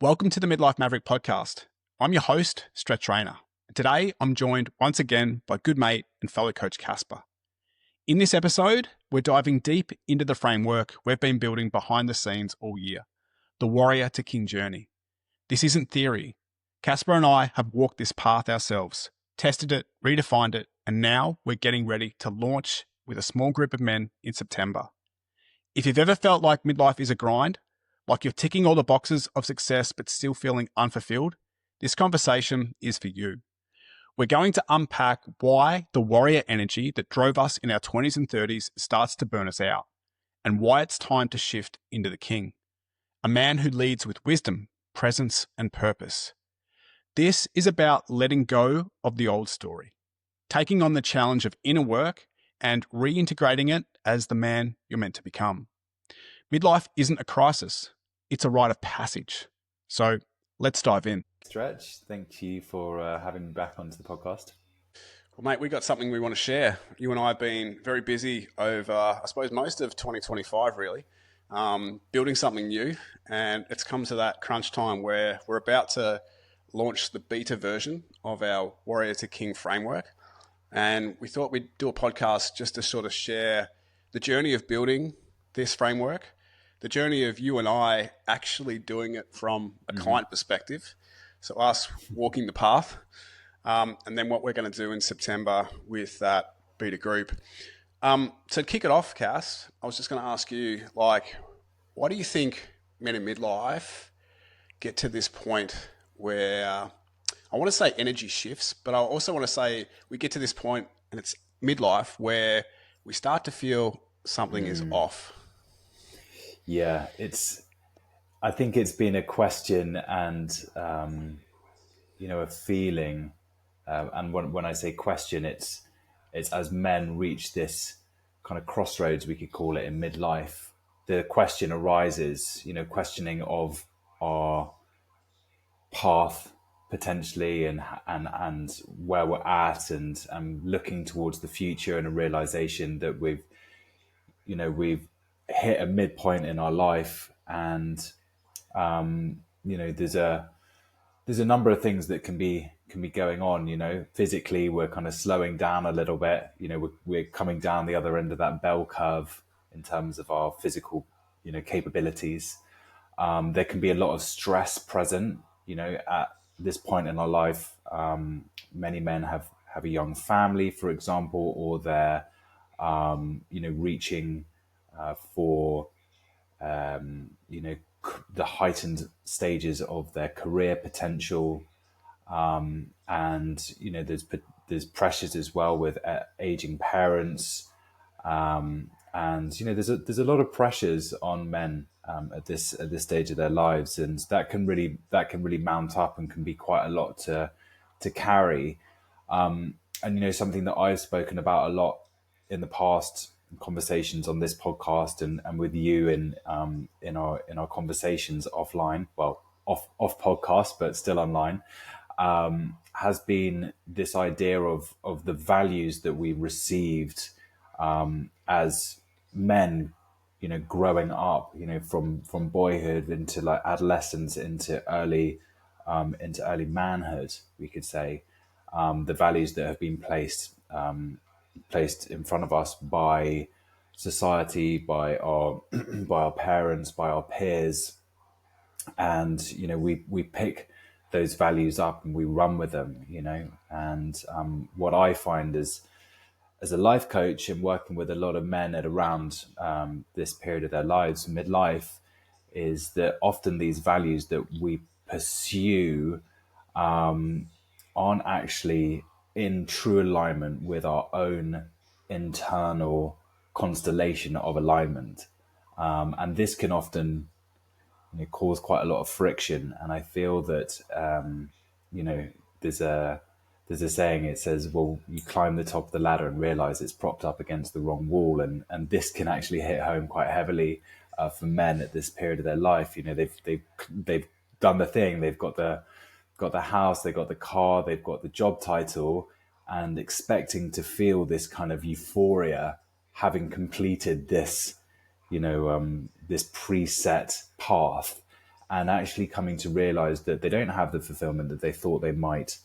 Welcome to the Midlife Maverick podcast. I'm your host, Stretch Trainer. Today, I'm joined once again by good mate and fellow coach Caspar. In this episode, we're diving deep into the framework we've been building behind the scenes all year, the Warrior to King journey. This isn't theory. Caspar and I have walked this path ourselves, tested it, redefined it, and now we're getting ready to launch with a small group of men in September. If you've ever felt like midlife is a grind, like you're ticking all the boxes of success but still feeling unfulfilled, this conversation is for you. We're going to unpack why the warrior energy that drove us in our 20s and 30s starts to burn us out, and why it's time to shift into the king, a man who leads with wisdom, presence, and purpose. This is about letting go of the old story, taking on the challenge of inner work, and reintegrating it as the man you're meant to become. Midlife isn't a crisis. It's a rite of passage. So let's dive in. Stretch, thank you for having me back onto the podcast. Well, mate, we got something we want to share. You and I have been very busy over, I suppose, most of 2025, really, building something new. And it's come to that crunch time where we're about to launch the beta version of our Warrior to King framework. And we thought we'd do a podcast just to sort of share the journey of building this framework, the journey of you and I actually doing it from a client perspective. So us walking the path, and then what we're going to do in September with that beta group. So to kick it off, Cass, I was just going to ask you, why do you think men in midlife get to this point where, I want to say energy shifts, but I also want to say we get to this point and it's midlife where we start to feel something is off? Yeah, I think it's been a question and, a feeling. And when I say question, it's as men reach this kind of crossroads, we could call it, in midlife, the question arises, questioning of our path potentially and where we're at and looking towards the future, and a realization that we've hit a midpoint in our life, and there's a number of things that can be going on. Physically, we're kind of slowing down a little bit. We're coming down the other end of that bell curve in terms of our physical capabilities. There can be a lot of stress present at this point in our life. Many men have a young family, for example, or they're reaching for the heightened stages of their career potential, and there's pressures as well with aging parents, and there's a lot of pressures on men at this stage of their lives, and that can really mount up and can be quite a lot to carry. And something that I've spoken about a lot in the past conversations on this podcast and with you in our conversations offline, well, off podcast, but still online, has been this idea of the values that we received as men, growing up, from boyhood into like adolescence into early manhood, we could say. The values that have been placed in front of us by society, by our by our parents, by our peers, and we pick those values up and we run with them. And what I find is, as a life coach and working with a lot of men at around this period of their lives, midlife, is that often these values that we pursue aren't actually in true alignment with our own internal constellation of alignment. And this can often cause quite a lot of friction. And I feel that, there's a saying, it says, well, you climb the top of the ladder and realize it's propped up against the wrong wall. And this can actually hit home quite heavily for men at this period of their life. They've done the thing. They've got the house, they've got the car, they've got the job title, and expecting to feel this kind of euphoria having completed this, this preset path. and actually coming to realize that they don't have the fulfillment that they thought they might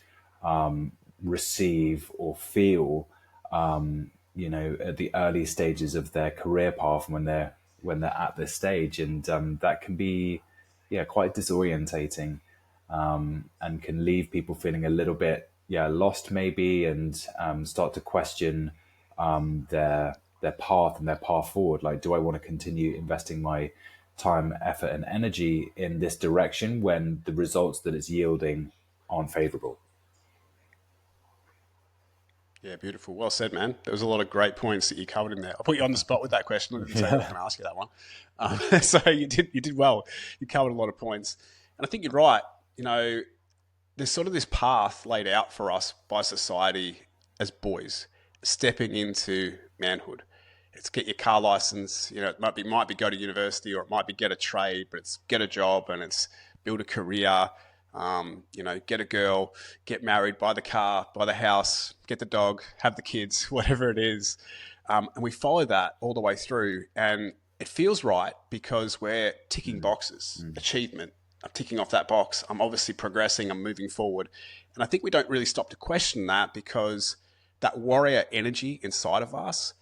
receive or feel, at the early stages of their career path when they're at this stage, and that can be, quite disorientating, and can leave people feeling a little bit, lost maybe, and start to question their path and their path forward. Like, do I want to continue investing my time, effort, and energy in this direction when the results that it's yielding aren't favorable? Yeah, beautiful. Well said, man. There was a lot of great points that you covered in there. I put you on the spot with that question. I didn't say I was going to ask you that one. So you did well. You covered a lot of points. And I think you're right. There's sort of this path laid out for us by society as boys, stepping into manhood. It's get your car license. It might be go to university, or it might be get a trade, but it's get a job and it's build a career. Get a girl, get married, buy the car, buy the house, get the dog, have the kids, whatever it is. And we follow that all the way through. And it feels right because we're ticking boxes, achievement. I'm ticking off that box. I'm obviously progressing. I'm moving forward. And I think we don't really stop to question that, because that warrior energy inside of us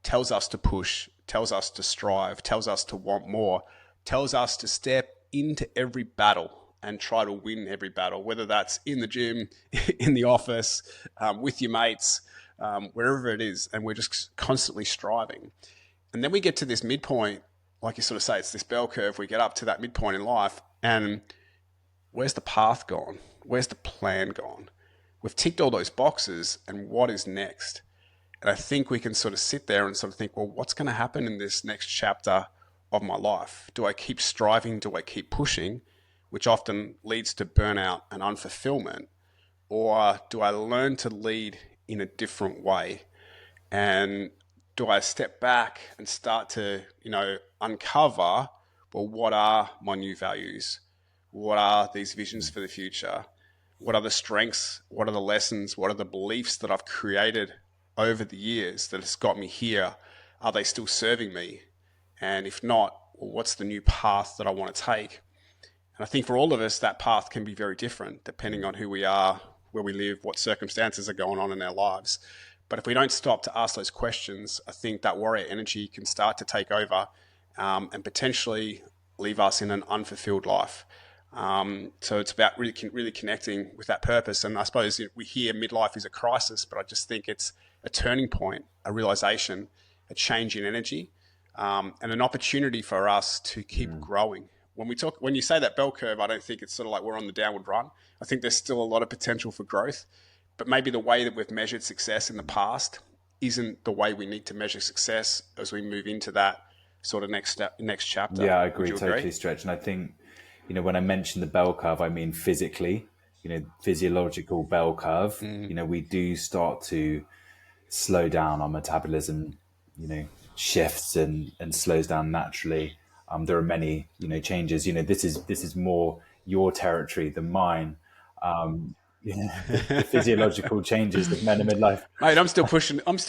tells us to push, tells us to strive, tells us to want more, tells us to step into every battle and try to win every battle, whether that's in the gym, in the office, with your mates, wherever it is. And we're just constantly striving. And then we get to this midpoint, like you sort of say, it's this bell curve. We get up to that midpoint in life, and where's the path gone? Where's the plan gone? We've ticked all those boxes, and what is next? And I think we can sort of sit there and sort of think, well, what's going to happen in this next chapter of my life? Do I keep striving? Do I keep pushing? Which often leads to burnout and unfulfillment. Or do I learn to lead in a different way? And do I step back and start to, uncover, well, what are my new values? What are these visions for the future? What are the strengths? What are the lessons? What are the beliefs that I've created over the years that has got me here? Are they still serving me? And if not, well, what's the new path that I want to take? And I think for all of us, that path can be very different depending on who we are, where we live, what circumstances are going on in our lives. But if we don't stop to ask those questions, I think that warrior energy can start to take over, and potentially leave us in an unfulfilled life. So it's about really connecting with that purpose. And I suppose we hear midlife is a crisis, but I just think it's a turning point, a realization, a change in energy, and an opportunity for us to keep growing. When you say that bell curve, I don't think it's sort of like we're on the downward run. I think there's still a lot of potential for growth, but maybe the way that we've measured success in the past isn't the way we need to measure success as we move into that sort of next chapter. Yeah, I agree, totally, Stretch. And I think, when I mention the bell curve, I mean physically, physiological bell curve. We do start to slow down. Our metabolism, shifts and slows down naturally. There are many, changes. This is more your territory than mine. The physiological changes of men in midlife. Mate, I'm still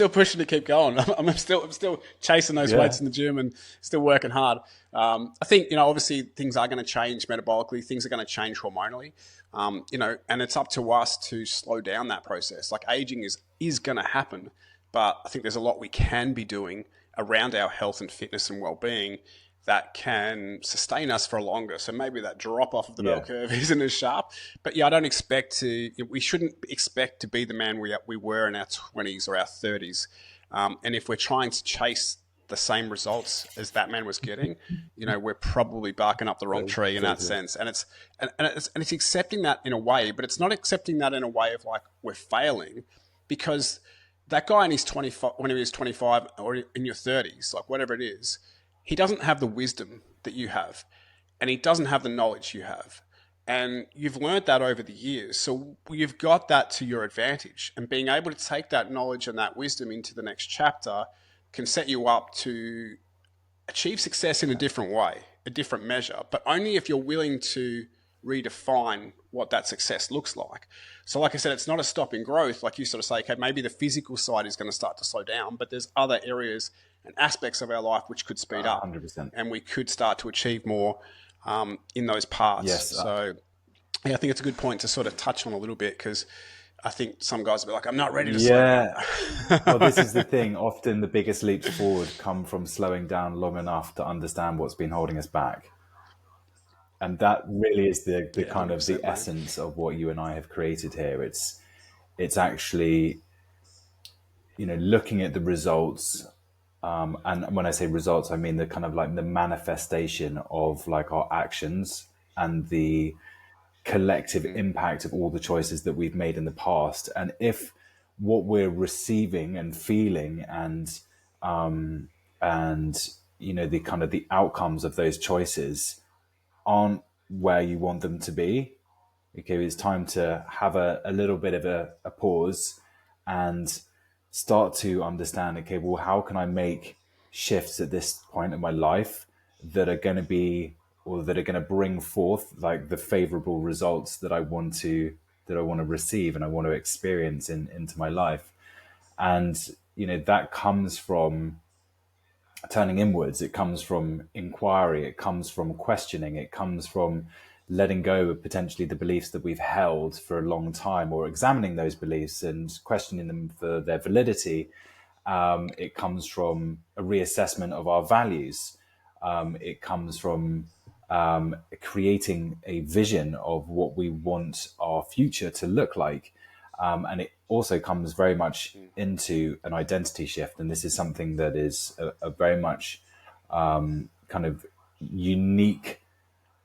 pushing to keep going. I'm still chasing those weights in the gym and still working hard. I think, obviously things are going to change metabolically. Things are going to change hormonally. And it's up to us to slow down that process. Like, aging is going to happen, but I think there's a lot we can be doing around our health and fitness and well-being that can sustain us for longer. So maybe that drop off of the bell curve isn't as sharp. But we shouldn't expect to be the man we were in our 20s or our 30s. And if we're trying to chase the same results as that man was getting, we're probably barking up the wrong tree in that sense. And it's accepting that in a way, but it's not accepting that in a way of like we're failing, because that guy in his 25, when he was 25 or in your 30s, like whatever it is, he doesn't have the wisdom that you have, and he doesn't have the knowledge you have. And you've learned that over the years. So you've got that to your advantage, and being able to take that knowledge and that wisdom into the next chapter can set you up to achieve success in a different way, a different measure, but only if you're willing to redefine what that success looks like. So like I said, it's not a stop in growth. Like you sort of say, okay, maybe the physical side is going to start to slow down, but there's other areas and aspects of our life which could speed up 100%. and we could start to achieve more. in those parts. Yes. So yeah, I think it's a good point to sort of touch on a little bit, because I think some guys will be like, I'm not ready to slow down. Yeah. Well, this is the thing. Often the biggest leaps forward come from slowing down long enough to understand what's been holding us back. And that really is the Yeah, kind of the 100%, mate. essence of what you and I have created here. It's actually, looking at the results. And when I say results, I mean the kind of like the manifestation of like our actions and the collective Mm, impact of all the choices that we've made in the past. And if what we're receiving and feeling and the kind of the outcomes of those choices aren't where you want them to be, okay, it's time to have a little bit of a pause and start to understand, okay, well, how can I make shifts at this point in my life that are going to be, or that are going to bring forth like the favorable results that I want to receive and I want to experience into my life. And that comes from turning inwards. It comes from inquiry. It comes from questioning. It comes from letting go of potentially the beliefs that we've held for a long time, or examining those beliefs and questioning them for their validity. It comes from a reassessment of our values. It comes from creating a vision of what we want our future to look like. And it also comes very much mm. into an identity shift. And this is something that is a very much kind of unique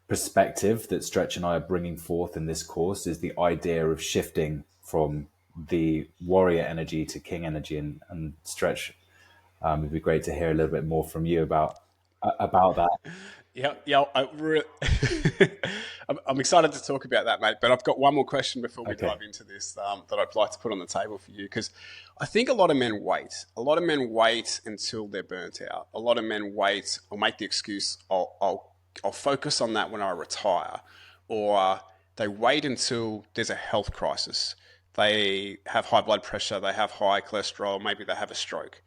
perspective that Stretch and I are bringing forth in this course, is the idea of shifting from the warrior energy to king energy. And Stretch, it'd be great to hear a little bit more from you about that. Yeah, yeah. I'm excited to talk about that, mate. But I've got one more question before we Okay. dive into this, that I'd like to put on the table for you, because I think a lot of men wait. A lot of men wait until they're burnt out. A lot of men wait or make the excuse, I'll focus on that when I retire, or they wait until there's a health crisis. They have high blood pressure. They have high cholesterol. Maybe they have a stroke,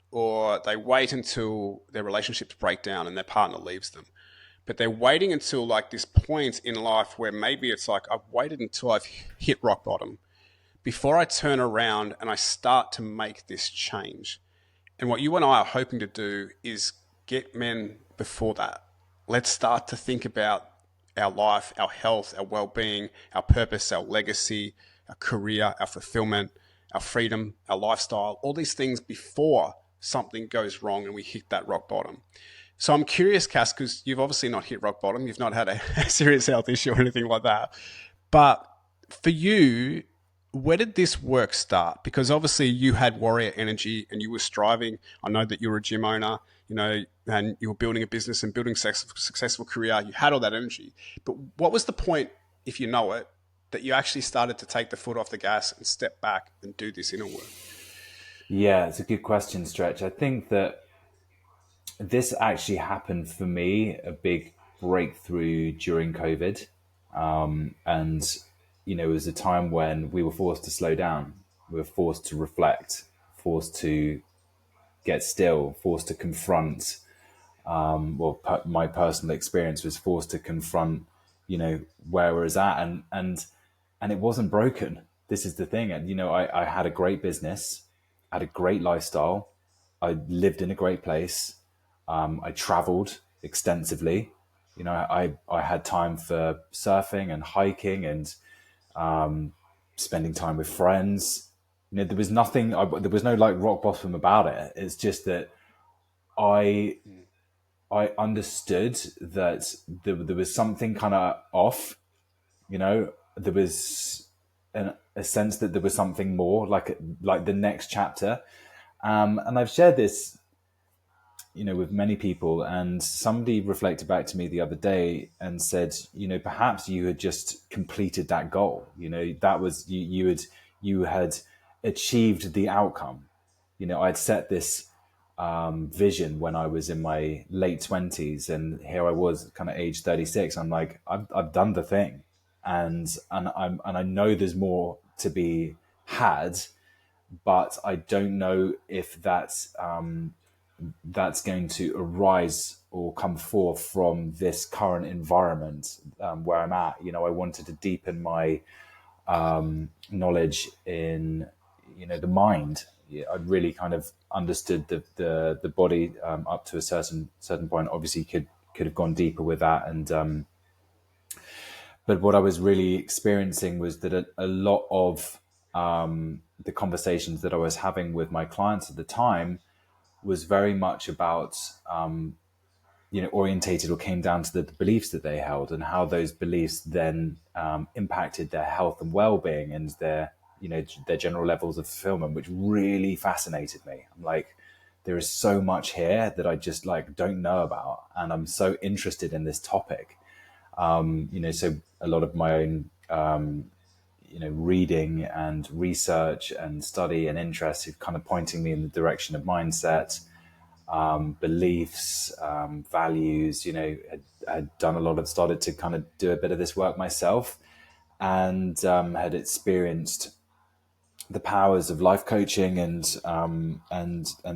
or they wait until their relationships break down and their partner leaves them. But they're waiting until like this point in life where maybe it's like, I've waited until I've hit rock bottom before I turn around and I start to make this change. And what you and I are hoping to do is get men before that. Let's start to think about our life, our health, our well-being, our purpose, our legacy, our career, our fulfillment, our freedom, our lifestyle, all these things before something goes wrong and we hit that rock bottom. So I'm curious, Cass, because you've obviously not hit rock bottom. You've not had a serious health issue or anything like that. But for you, where did this work start? Because obviously you had warrior energy and you were striving. I know that you were a gym owner, and you were building a business and building a successful career. You had all that energy. But what was the point, if you know it, that you actually started to take the foot off the gas and step back and do this inner work? Yeah, it's a good question, Stretch. I think that this actually happened for me, a big breakthrough during COVID. And, it was a time when we were forced to slow down. We were forced to reflect, forced to get still, forced to confront. My personal experience was forced to confront, where I was at. And it wasn't broken. This is the thing. And, I had a great business, had a great lifestyle. I lived in a great place. I traveled extensively. I had time for surfing and hiking and spending time with friends. There was nothing, there was no like rock bottom about it. It's just that I Mm, I understood that there was something kind of off. There was a sense that there was something more, like the next chapter. And I've shared this, with many people, and somebody reflected back to me the other day and said, perhaps you had just completed that goal. That was you had achieved the outcome. I'd set this vision when I was in my late 20s, and here I was, kind of age 36. I'm like, I've done the thing, and I know there's more to be had, but I don't know if that's that's going to arise or come forth from this current environment where I'm at. I wanted to deepen my knowledge in, the mind. Yeah, I'd really kind of understood the body up to a certain point. Obviously, could have gone deeper with that, and but what I was really experiencing was that a lot of the conversations that I was having with my clients at the time was very much about orientated or came down to the beliefs that they held and how those beliefs then impacted their health and well-being and their general levels of fulfillment, which really fascinated me. I'm like, there is so much here that I just like don't know about, and I'm so interested in this topic. So a lot of my own reading and research and study and interest is kind of pointing me in the direction of mindset, beliefs, values. Had done a lot of, started to kind of do a bit of this work myself, and had experienced the powers of life coaching, and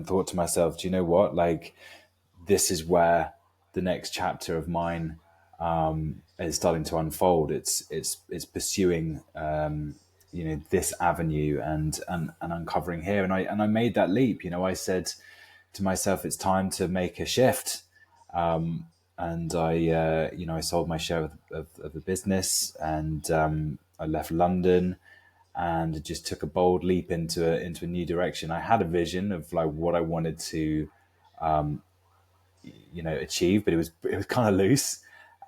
thought to myself, do you know what? Like, this is where the next chapter of mine is starting to unfold. It's pursuing this avenue and uncovering here. And I made that leap. I said to myself, it's time to make a shift. And I sold my share of the business, and I left London and just took a bold leap into a new direction. I had a vision of like what I wanted to achieve, but it was kind of loose.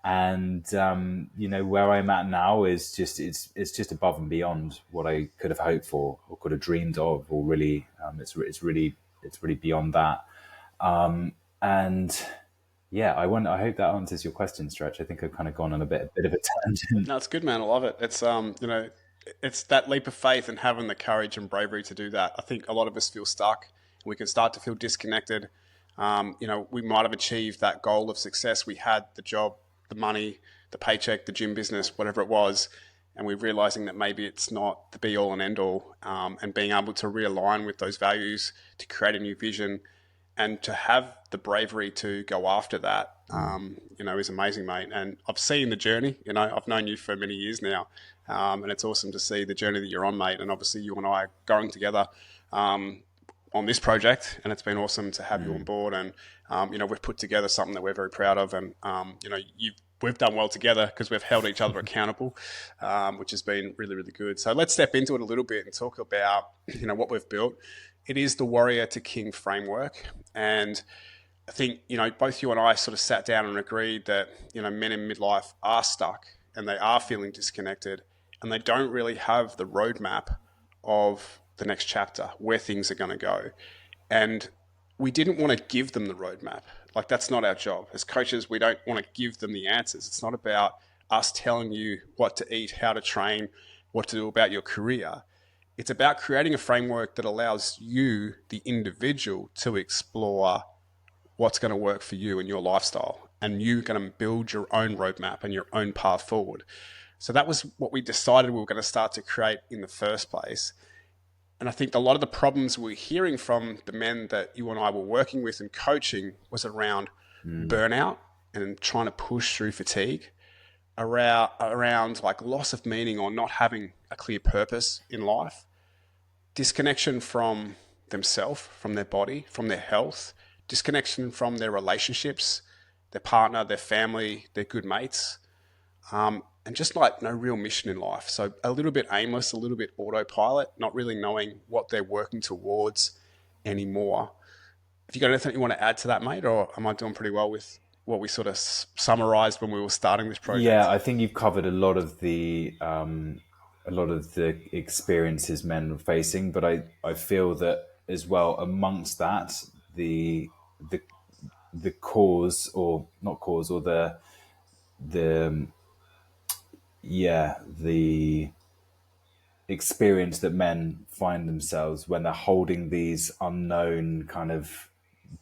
And where I'm at now is just it's just above and beyond what I could have hoped for or could have dreamed of, or really it's really beyond that. And yeah, I hope that answers your question, Stretch. I think I've kind of gone on a bit of a tangent. No, it's good, man. I love it. It's it's that leap of faith and having the courage and bravery to do that. I think a lot of us feel stuck. We can start to feel disconnected. We might have achieved that goal of success. We had the job, the money, the paycheck, the gym business, whatever it was, and we're realizing that maybe it's not the be all and end all. And being able to realign with those values to create a new vision and to have the bravery to go after that, is amazing, mate. And I've seen the journey. I've known you for many years now, and it's awesome to see the journey that you're on, mate. And obviously, you and I are going together on this project, and it's been awesome to have you on board. And we've put together something that we're very proud of, and we've done well together because we've held each other accountable, which has been really, really good. So let's step into it a little bit and talk about what we've built. It is the Warrior to King framework, and I think both you and I sort of sat down and agreed that men in midlife are stuck and they are feeling disconnected, and they don't really have the roadmap of the next chapter, where things are going to go. And we didn't want to give them the roadmap. Like, that's not our job. As coaches, we don't want to give them the answers. It's not about us telling you what to eat, how to train, what to do about your career. It's about creating a framework that allows you, the individual, to explore what's going to work for you and your lifestyle. And you're going to build your own roadmap and your own path forward. So that was what we decided we were going to start to create in the first place. And I think a lot of the problems we're hearing from the men that you and I were working with and coaching was around burnout and trying to push through fatigue, around like loss of meaning or not having a clear purpose in life, disconnection from themselves, from their body, from their health, disconnection from their relationships, their partner, their family, their good mates, and just like no real mission in life. So a little bit aimless, a little bit autopilot, not really knowing what they're working towards anymore. Have you got anything you want to add to that, mate? Or am I doing pretty well with what we sort of summarized when we were starting this project? Yeah, I think you've covered a lot of the experiences men are facing, but I feel that as well amongst that, the cause or not cause or the experience that men find themselves when they're holding these unknown kind of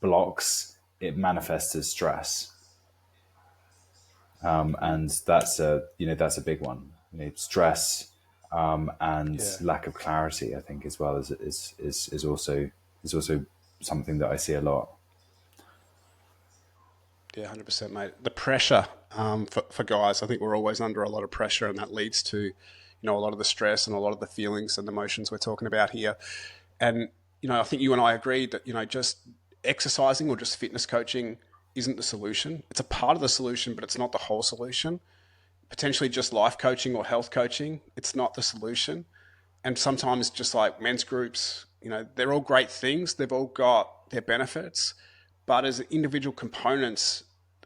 blocks, it manifests as stress. And that's a big one. Stress and lack of clarity, I think, as well is also something that I see a lot. Yeah, 100%, mate. The pressure for guys, I think we're always under a lot of pressure, and that leads to, a lot of the stress and a lot of the feelings and emotions we're talking about here. And, I think you and I agreed that, just exercising or just fitness coaching isn't the solution. It's a part of the solution, but it's not the whole solution. Potentially just life coaching or health coaching, it's not the solution. And sometimes just like men's groups, they're all great things. They've all got their benefits. But as individual components,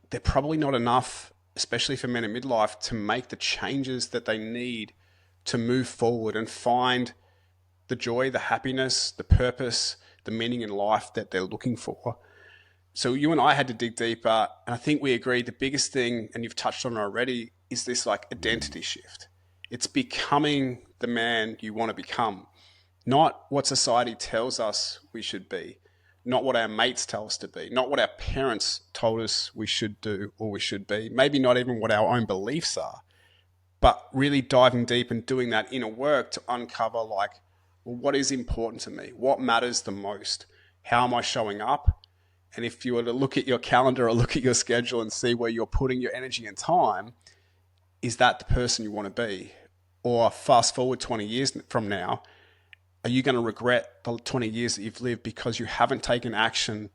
they're probably not enough, especially for men in midlife, to make the changes that they need to move forward and find the joy, the happiness, the purpose, the meaning in life that they're looking for. So you and I had to dig deeper, and I think we agreed the biggest thing, and you've touched on it already, is this like identity shift. It's becoming the man you want to become, not what society tells us we should be, not what our mates tell us to be, not what our parents told us we should do or we should be, maybe not even what our own beliefs are, but really diving deep and doing that inner work to uncover like, well, what is important to me? What matters the most? How am I showing up? And if you were to look at your calendar or look at your schedule and see where you're putting your energy and time, is that the person you want to be? Or fast forward 20 years from now, are you going to regret the 20 years that you've lived because you haven't taken action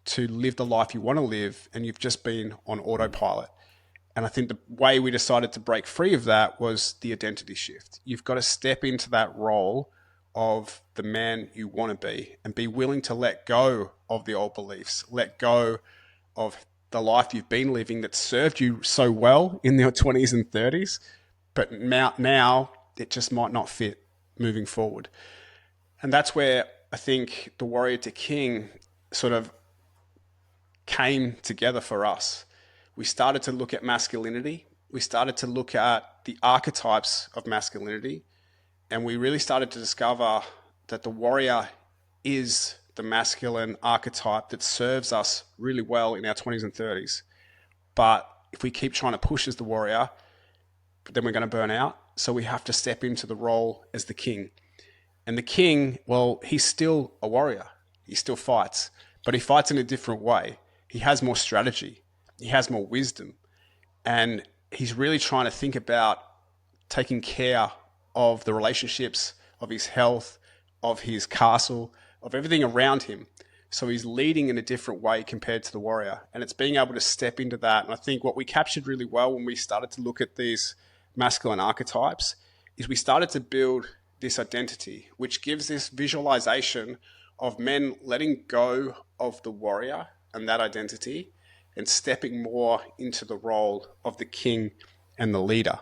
to live the life you want to live and you've just been on autopilot? And I think the way we decided to break free of that was the identity shift. You've got to step into that role of the man you want to be and be willing to let go of the old beliefs, let go of the life you've been living that served you so well in your 20s and 30s, but now it just might not fit moving forward. And that's where I think the Warrior to King sort of came together for us. We started to look at masculinity. We started to look at the archetypes of masculinity. And we really started to discover that the warrior is the masculine archetype that serves us really well in our 20s and 30s. But if we keep trying to push as the warrior, then we're going to burn out. So we have to step into the role as the king. And the king, well, he's still a warrior. He still fights, but he fights in a different way. He has more strategy. He has more wisdom. And he's really trying to think about taking care of the relationships, of his health, of his castle, of everything around him. So he's leading in a different way compared to the warrior. And it's being able to step into that. And I think what we captured really well when we started to look at these masculine archetypes is we started to build this identity, which gives this visualization of men letting go of the warrior and that identity and stepping more into the role of the king and the leader.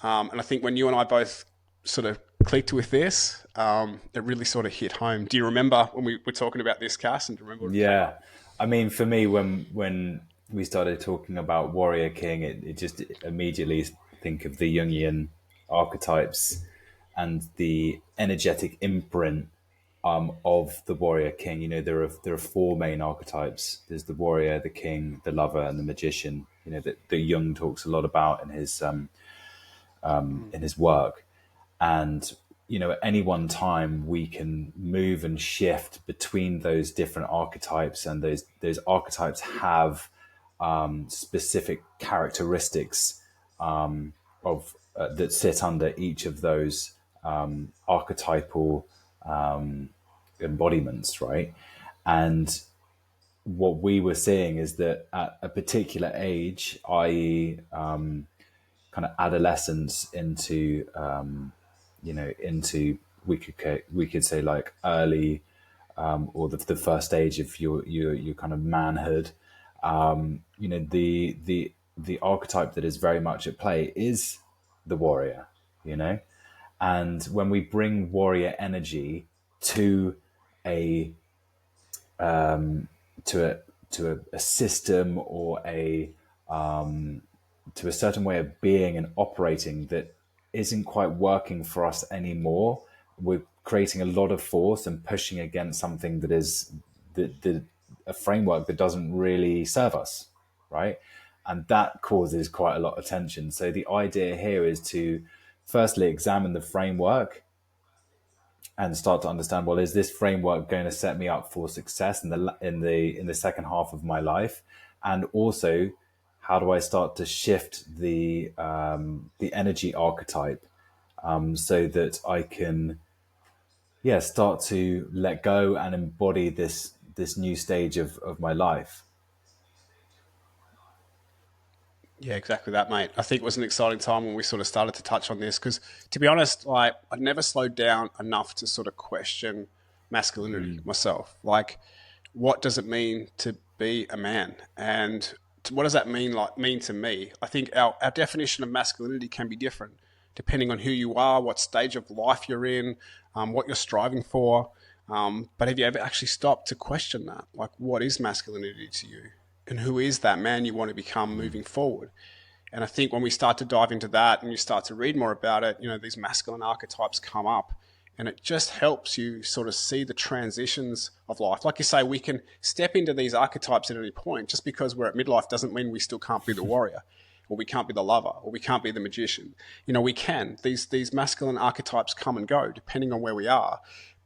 And I think when you and I both sort of clicked with this, it really sort of hit home. Do you remember when we were talking about this, Cass? And do you remember? Yeah. I mean, for me, when we started talking about Warrior King, it just immediately think of the Jungian archetypes and the energetic imprint of the Warrior King. You know, there are four main archetypes. There's the warrior, the king, the lover, and the magician. You know, that Jung talks a lot about in his work. And you know, at any one time, we can move and shift between those different archetypes, and those archetypes have specific characteristics of that sit under each of those archetypal embodiments, right? And what we were seeing is that at a particular age, i.e., kind of adolescence into into we could say like early or the first stage of your kind of manhood, you know, the archetype that is very much at play is the warrior, you know. And when we bring warrior energy to a to a system or to a certain way of being and operating that isn't quite working for us anymore, we're creating a lot of force and pushing against something that is a framework that doesn't really serve us, right? And that causes quite a lot of tension. So the idea here is to firstly examine the framework and start to understand, well, is this framework going to set me up for success in the second half of my life? And also, how do I start to shift the energy archetype, so that I can, start to let go and embody this new stage of my life. Yeah, exactly that, mate. I think it was an exciting time when we sort of started to touch on this because, to be honest, like I never slowed down enough to sort of question masculinity myself. Like, what does it mean to be a man, and what does that mean to me? I think our definition of masculinity can be different depending on who you are, what stage of life you're in, what you're striving for. But have you ever actually stopped to question that? Like, what is masculinity to you? And who is that man you want to become moving forward? And I think when we start to dive into that and you start to read more about it, these masculine archetypes come up, and it just helps you sort of see the transitions of life. Like you say, we can step into these archetypes at any point. Just because we're at midlife doesn't mean we still can't be the warrior, or we can't be the lover, or we can't be the magician. We can. These masculine archetypes come and go depending on where we are.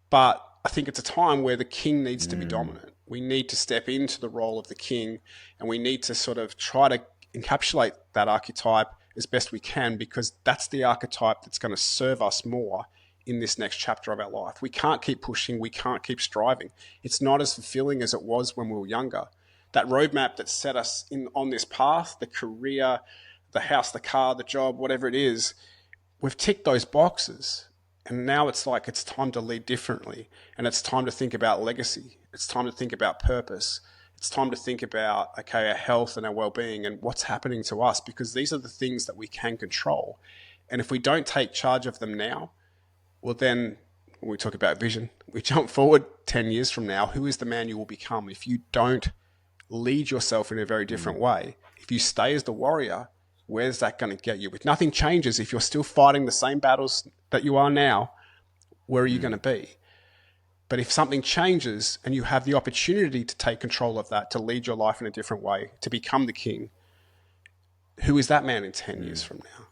But I think it's a time where the king needs to be dominant. We need to step into the role of the king, and we need to sort of try to encapsulate that archetype as best we can, because that's the archetype that's going to serve us more in this next chapter of our life. We can't keep pushing. We can't keep striving. It's not as fulfilling as it was when we were younger. That roadmap that set us on this path, the career, the house, the car, the job, whatever it is, we've ticked those boxes. And now it's like it's time to lead differently. And it's time to think about legacy. It's time to think about purpose. It's time to think about, okay, our health and our well-being and what's happening to us, because these are the things that we can control. And if we don't take charge of them now, well, then when we talk about vision, we jump forward 10 years from now, who is the man you will become if you don't lead yourself in a very different way? If you stay as the warrior, where's that going to get you? If nothing changes, if you're still fighting the same battles that you are now, where are you going to be? But if something changes and you have the opportunity to take control of that, to lead your life in a different way, to become the king, who is that man in 10 years from now?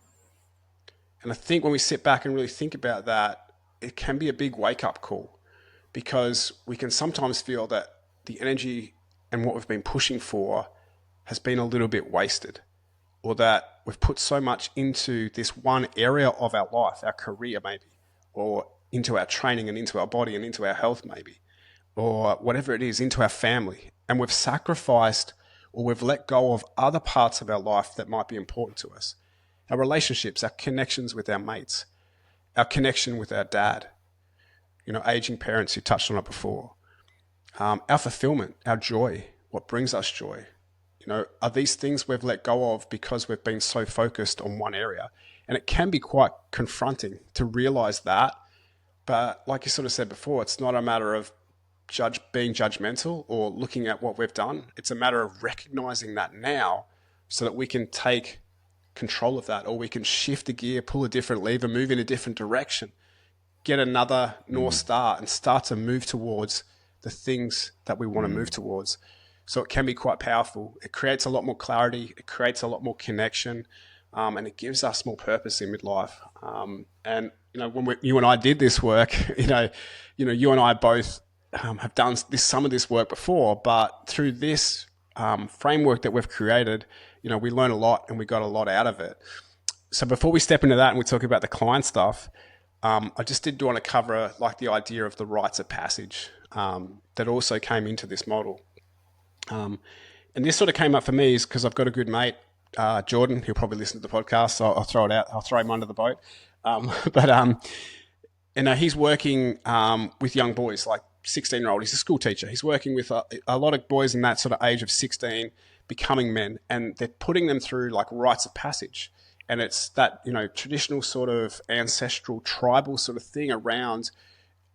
And I think when we sit back and really think about that, it can be a big wake-up call, because we can sometimes feel that the energy and what we've been pushing for has been a little bit wasted, or that we've put so much into this one area of our life, our career maybe, or into our training and into our body and into our health maybe, or whatever it is, into our family. And we've sacrificed or we've let go of other parts of our life that might be important to us. Our relationships, our connections with our mates, our connection with our dad, aging parents, who touched on it before, our fulfillment, our joy, what brings us joy. Are these things we've let go of because we've been so focused on one area? And it can be quite confronting to realize that. But like you sort of said before, it's not a matter of being judgmental or looking at what we've done. It's a matter of recognizing that now so that we can take control of that, or we can shift a gear, pull a different lever, move in a different direction, get another North Star and start to move towards the things that we want to move towards. So it can be quite powerful. It creates a lot more clarity. It creates a lot more connection, and it gives us more purpose in midlife. And when you and I did this work, you and I both have done some of this work before, but through this framework that we've created, we learn a lot and we got a lot out of it. So before we step into that and we talk about the client stuff, I just did want to cover the idea of the rites of passage that also came into this model. And this sort of came up for me is because I've got a good mate, Jordan, who'll probably listen to the podcast, so I'll throw it out. I'll throw him under the boat. He's working with young boys, like 16-year-old. He's a school teacher. He's working with a lot of boys in that sort of age of 16 becoming men, and they're putting them through rites of passage. And it's that, traditional sort of ancestral tribal sort of thing around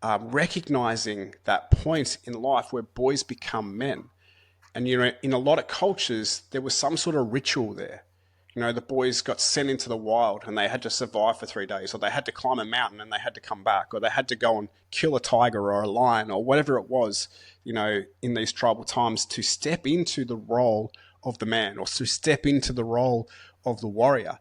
recognizing that point in life where boys become men. And, in a lot of cultures, there was some sort of ritual there. The boys got sent into the wild and they had to survive for 3 days, or they had to climb a mountain and they had to come back, or they had to go and kill a tiger or a lion or whatever it was, in these tribal times, to step into the role of the man or to step into the role of the warrior.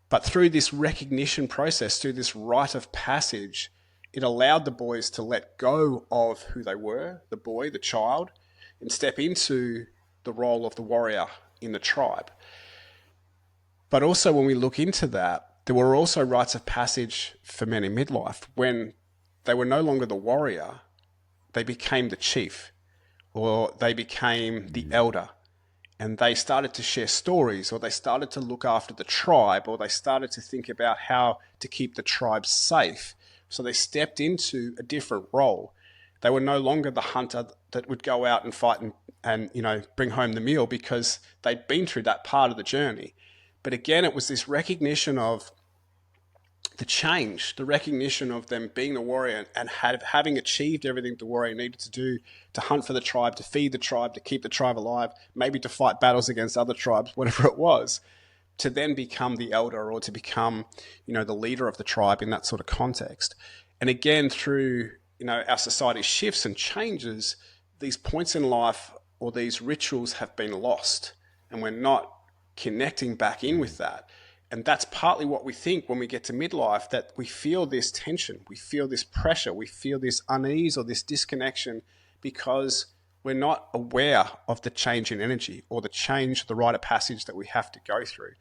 But through this recognition process, through this rite of passage, it allowed the boys to let go of who they were, the boy, the child, and step into the role of the warrior in the tribe. But also when we look into that, there were also rites of passage for men in midlife. When they were no longer the warrior, they became the chief, or they became the elder, and they started to share stories, or they started to look after the tribe, or they started to think about how to keep the tribe safe. So they stepped into a different role. They were no longer the hunter that would go out and fight and bring home the meal, because they'd been through that part of the journey. But again, it was this recognition of the change, the recognition of them being the warrior and having achieved everything the warrior needed to do to hunt for the tribe, to feed the tribe, to keep the tribe alive, maybe to fight battles against other tribes, whatever it was, to then become the elder, or to become, the leader of the tribe in that sort of context. And again, through, our society shifts and changes, these points in life or these rituals have been lost, and we're not connecting back in with that. And that's partly what we think when we get to midlife, that we feel this tension, we feel this pressure, we feel this unease or this disconnection, because we're not aware of the change in energy or the rite of passage that we have to go through.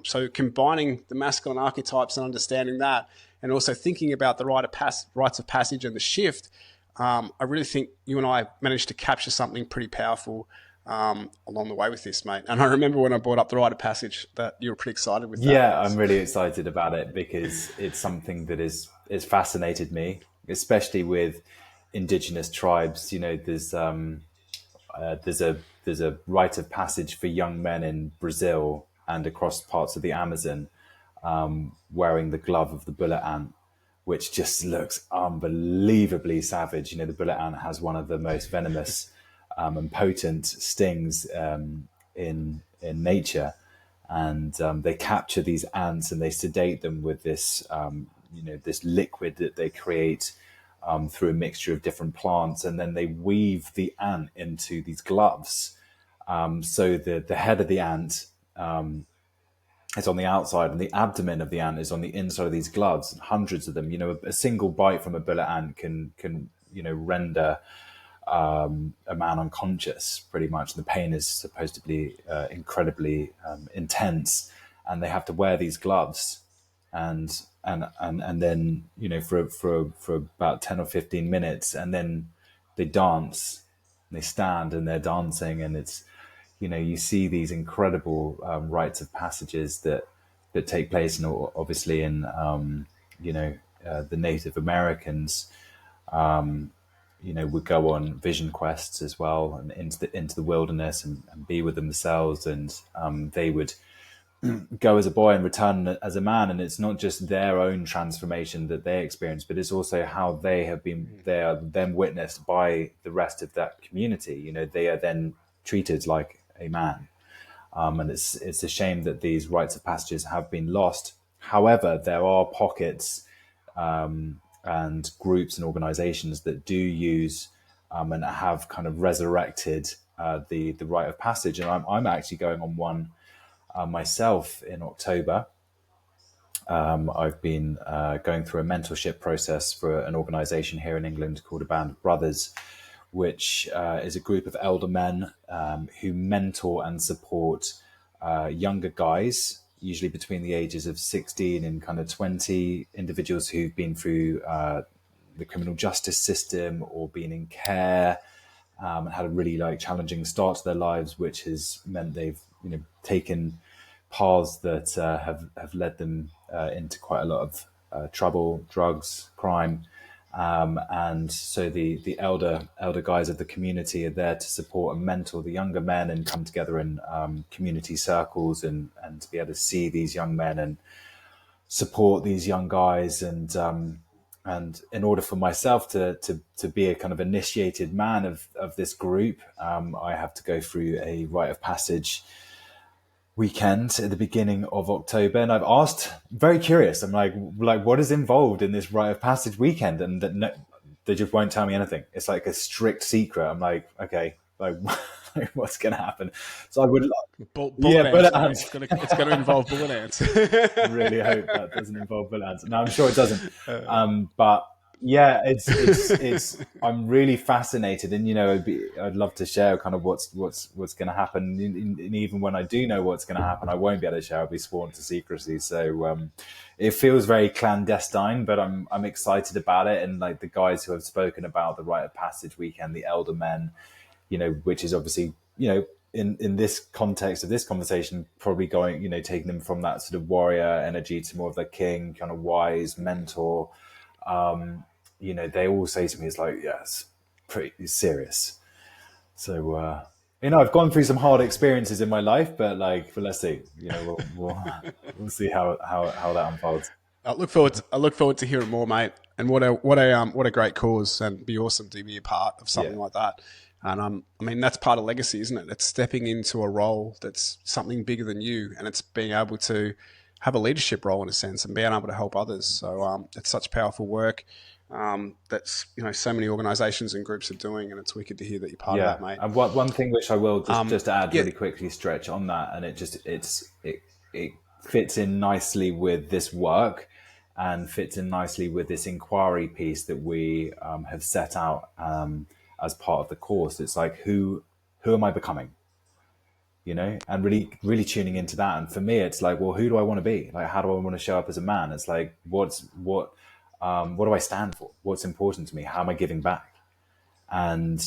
So combining the masculine archetypes and understanding that, and also thinking about the rites of passage and the shift, I really think you and I managed to capture something pretty powerful along the way with this, mate. And I remember when I brought up the rite of passage that you were pretty excited with that. Yeah, I'm really excited about it, because it's something that is fascinated me, especially with indigenous tribes. There's a rite of passage for young men in Brazil and across parts of the Amazon, wearing the glove of the bullet ant, which just looks unbelievably savage. The bullet ant has one of the most venomous and potent stings in nature, and they capture these ants and they sedate them with this this liquid that they create through a mixture of different plants, and then they weave the ant into these gloves. So the head of the ant is on the outside, and the abdomen of the ant is on the inside of these gloves. Hundreds of them. A single bite from a bullet ant can render a man unconscious, pretty much. The pain is supposed to be incredibly intense, and they have to wear these gloves, and then for about 10 or 15 minutes, and then they dance, and they stand, and they're dancing, and it's you see these incredible rites of passages that take place, and obviously in the Native Americans. Would go on vision quests as well, and into the wilderness and be with themselves, and they would go as a boy and return as a man. And it's not just their own transformation that they experience, but it's also how they are then witnessed by the rest of that community. They are then treated like a man, and it's a shame that these rites of passages have been lost. However, there are pockets and groups and organizations that do use and have kind of resurrected the rite of passage. And I'm actually going on one myself in October. I've been going through a mentorship process for an organization here in England called A Band of Brothers, which is a group of elder men who mentor and support younger guys, usually between the ages of 16 and kind of 20, individuals who've been through the criminal justice system or been in care, and had a really challenging start to their lives, which has meant they've taken paths that have led them into quite a lot of trouble, drugs, crime. And so the elder guys of the community are there to support and mentor the younger men, and come together in community circles and to be able to see these young men and support these young guys. And in order for myself to be a kind of initiated man of this group, I have to go through a rite of passage weekend at the beginning of October. And I've asked, very curious, I'm like what is involved in this rite of passage weekend? And they just won't tell me anything. It's like a strict secret. I'm like, okay, what's going to happen? So I would bullet ants. It's going to involve bullet ants. Really hope that doesn't involve bullet ants. No, I'm sure it doesn't. But Yeah, it's I'm really fascinated, and I'd love to share kind of what's going to happen, and even when I do know what's going to happen, I won't be able to share. I'll be sworn to secrecy. So it feels very clandestine, but I'm excited about it. And like the guys who have spoken about the Rite of Passage weekend, the Elder Men, which is obviously in this context of this conversation, probably going taking them from that sort of warrior energy to more of the king, kind of wise mentor. They all say to me, it's like, yes, pretty serious. So, I've gone through some hard experiences in my life, but let's see, we'll see how that unfolds. I look forward to hearing more, mate. And what a great cause, and be awesome to be a part of something like that. And I mean, that's part of legacy, isn't it? It's stepping into a role that's something bigger than you, and it's being able to have a leadership role in a sense, and being able to help others. So it's such powerful work that's so many organisations and groups are doing, and it's wicked to hear that you're part of that, mate. And one thing which I will just add really quickly, Stretch, on that, and it fits in nicely with this work, and fits in nicely with this inquiry piece that we have set out as part of the course. It's like, who am I becoming? And really tuning into that. And for me, it's like, well, who do I want to be? Like, how do I want to show up as a man? It's like, what do I stand for? What's important to me? How am I giving back? And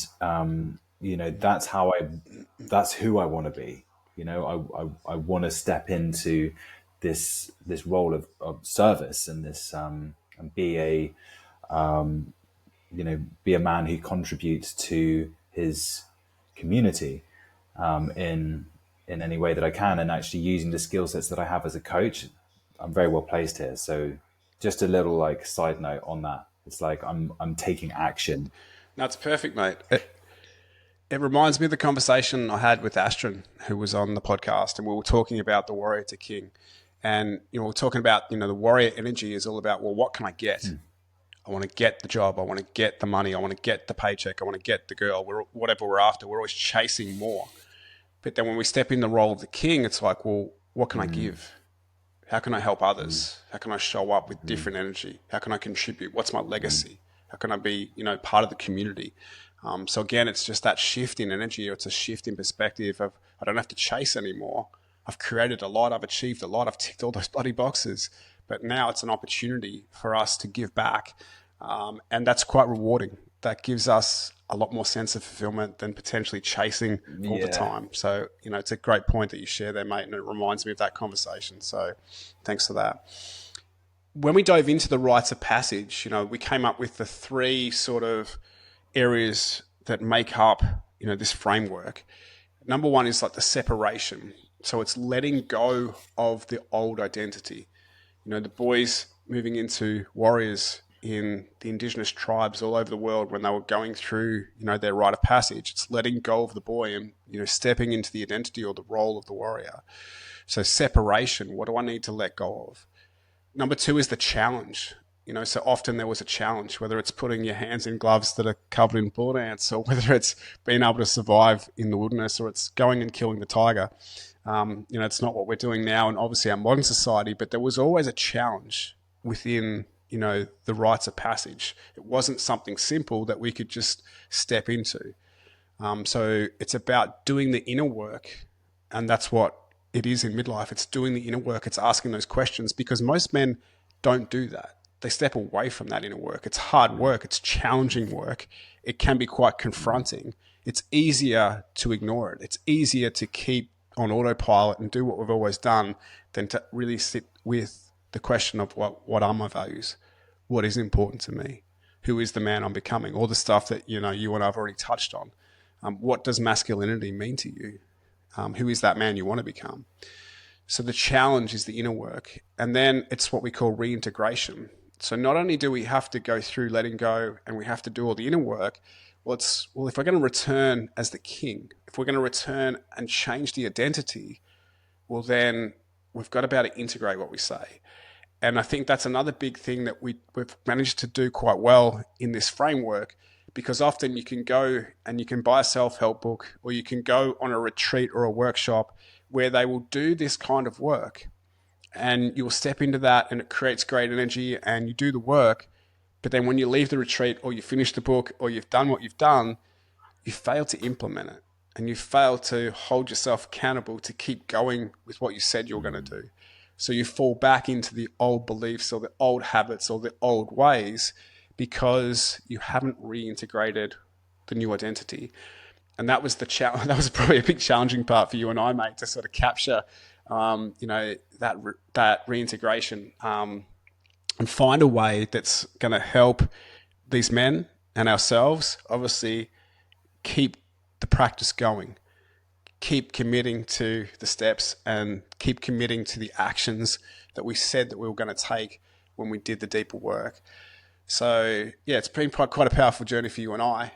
that's who I want to be. I want to step into this role of service, and this and be a man who contributes to his community in any way that I can, and actually using the skill sets that I have as a coach. I'm very well placed here. So just a little side note on that. It's like I'm taking action. That's perfect, mate. It reminds me of the conversation I had with Astrid, who was on the podcast, and we were talking about the warrior to king. And we're talking about the warrior energy is all about, well, what can I get? I want to get the job. I want to get the money. I want to get the paycheck. I want to get the girl. Whatever we're after, we're always chasing more. But then when we step in the role of the king, it's like, well, what can I give? How can I help others? How can I show up with different energy? How can I contribute? What's my legacy? How can I be, part of the community? So again, it's just that shift in energy, or it's a shift in perspective of, I don't have to chase anymore. I've created a lot. I've achieved a lot. I've ticked all those bloody boxes. But now it's an opportunity for us to give back. And that's quite rewarding. That gives us a lot more sense of fulfillment than potentially chasing all the time. So, it's a great point that you share there, mate. And it reminds me of that conversation. So thanks for that. When we dove into the rites of passage, we came up with the three sort of areas that make up, this framework. Number one is like the separation. So it's letting go of the old identity. The boys moving into warriors in the indigenous tribes all over the world, when they were going through, their rite of passage, it's letting go of the boy and, stepping into the identity or the role of the warrior. So separation, what do I need to let go of? Number two is the challenge. So often there was a challenge, whether it's putting your hands in gloves that are covered in bullet ants, or whether it's being able to survive in the wilderness, or it's going and killing the tiger. It's not what we're doing now in obviously our modern society, but there was always a challenge within, the rites of passage. It wasn't something simple that we could just step into. So it's about doing the inner work, and that's what it is in midlife. It's doing the inner work. It's asking those questions, because most men don't do that. They step away from that inner work. It's hard work. It's challenging work. It can be quite confronting. It's easier to ignore it. It's easier to keep on autopilot and do what we've always done than to really sit with the question of what are my values? What is important to me? Who is the man I'm becoming? All the stuff that, you and I've already touched on. What does masculinity mean to you? Who is that man you want to become? So the challenge is the inner work. And then it's what we call reintegration. So not only do we have to go through letting go, and we have to do all the inner work, if we're going to return as the king, if we're going to return and change the identity, well, then we've got to be able to integrate what we say. And I think that's another big thing that we've managed to do quite well in this framework, because often you can go and you can buy a self-help book, or you can go on a retreat or a workshop where they will do this kind of work, and you'll step into that and it creates great energy and you do the work, But then when you leave the retreat or you finish the book or you've done what you've done, you fail to implement it, and you fail to hold yourself accountable to keep going with what you said you're going to do. So you fall back into the old beliefs or the old habits or the old ways because you haven't reintegrated the new identity. And that was that was probably a big challenging part for you and I, mate, to sort of capture, that reintegration, and find a way that's going to help these men and ourselves, obviously, keep the practice going, keep committing to the steps, and keep committing to the actions that we said that we were going to take when we did the deeper work. So yeah, it's been quite a powerful journey for you and I.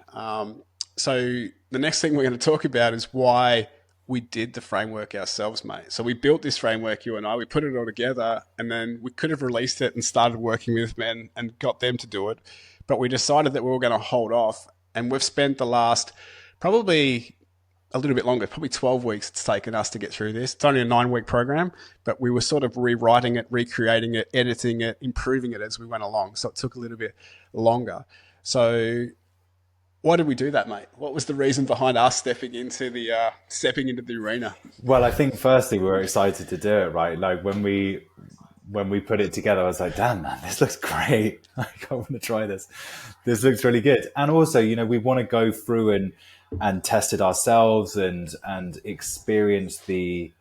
So the next thing we're going to talk about is why we did the framework ourselves, mate. So we built this framework, you and I, we put it all together, and then we could have released it and started working with men and got them to do it. But we decided that we were going to hold off. And we've spent the last probably a little bit longer, probably 12 weeks it's taken us to get through this. It's only a 9-week program, but we were sort of rewriting it, recreating it, editing it, improving it as we went along. So it took a little bit longer. So why did we do that, mate? What was the reason behind us stepping into the arena? Well, I think firstly we were excited to do it, right? Like when we put it together, I was like, damn, man, this looks great. Like, I want to try this. This looks really good. And also, we want to go through and test it ourselves and experience the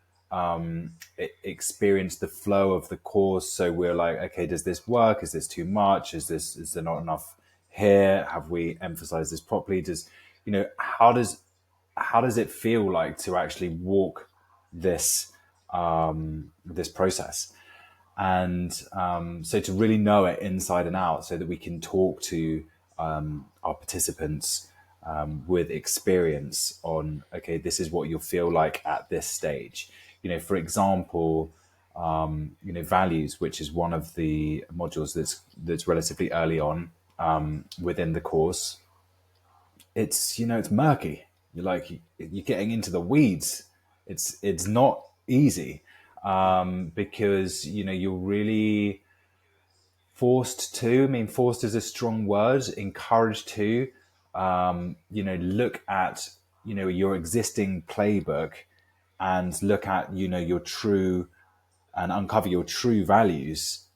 flow of the course. So we're like, okay, does this work? Is this too much? Is there not enough here? Have we emphasized this properly? How does it feel like to actually walk this process? And so to really know it inside and out so that we can talk to our participants with experience on, okay, this is what you'll feel like at this stage. For example, values, which is one of the modules that's relatively early on within the course. It's murky. You're getting into the weeds. It's not easy. Because you're really forced is a strong word, encouraged to look at your existing playbook and look at your true and uncover your true values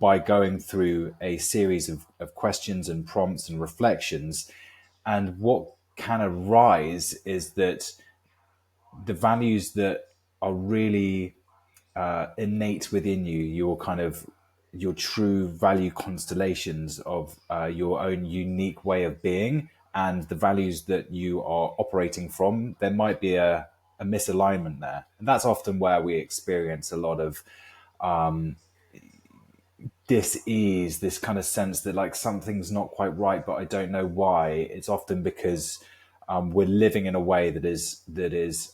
by going through a series of questions and prompts and reflections. And what can arise is that the values that are really innate within you, your true value constellations of your own unique way of being, and the values that you are operating from, there might be a misalignment there. And that's often where we experience a lot of dis-ease, this kind of sense that like something's not quite right, but I don't know why. It's often because we're living in a way that is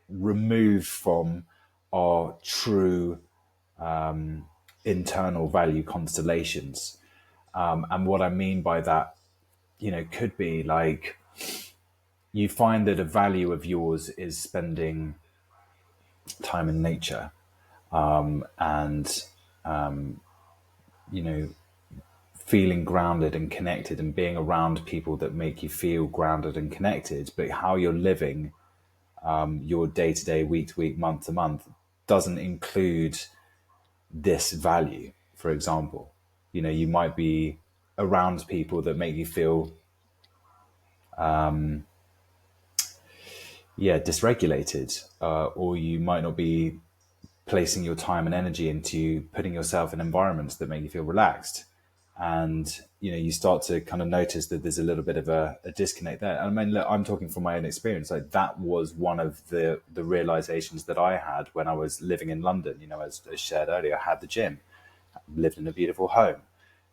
removed from our true internal value constellations. And what I mean by that, could be like you find that a value of yours is spending time in nature and feeling grounded and connected and being around people that make you feel grounded and connected. But how you're living your day-to-day, week-to-week, month-to-month doesn't include this value. For example, you might be around people that make you feel dysregulated, or you might not be placing your time and energy into putting yourself in environments that make you feel relaxed. And you start to kind of notice that there's a little bit of a disconnect there. And I mean, look, I'm talking from my own experience. Like that was one of the realizations that I had when I was living in London. As shared earlier, I had the gym, lived in a beautiful home,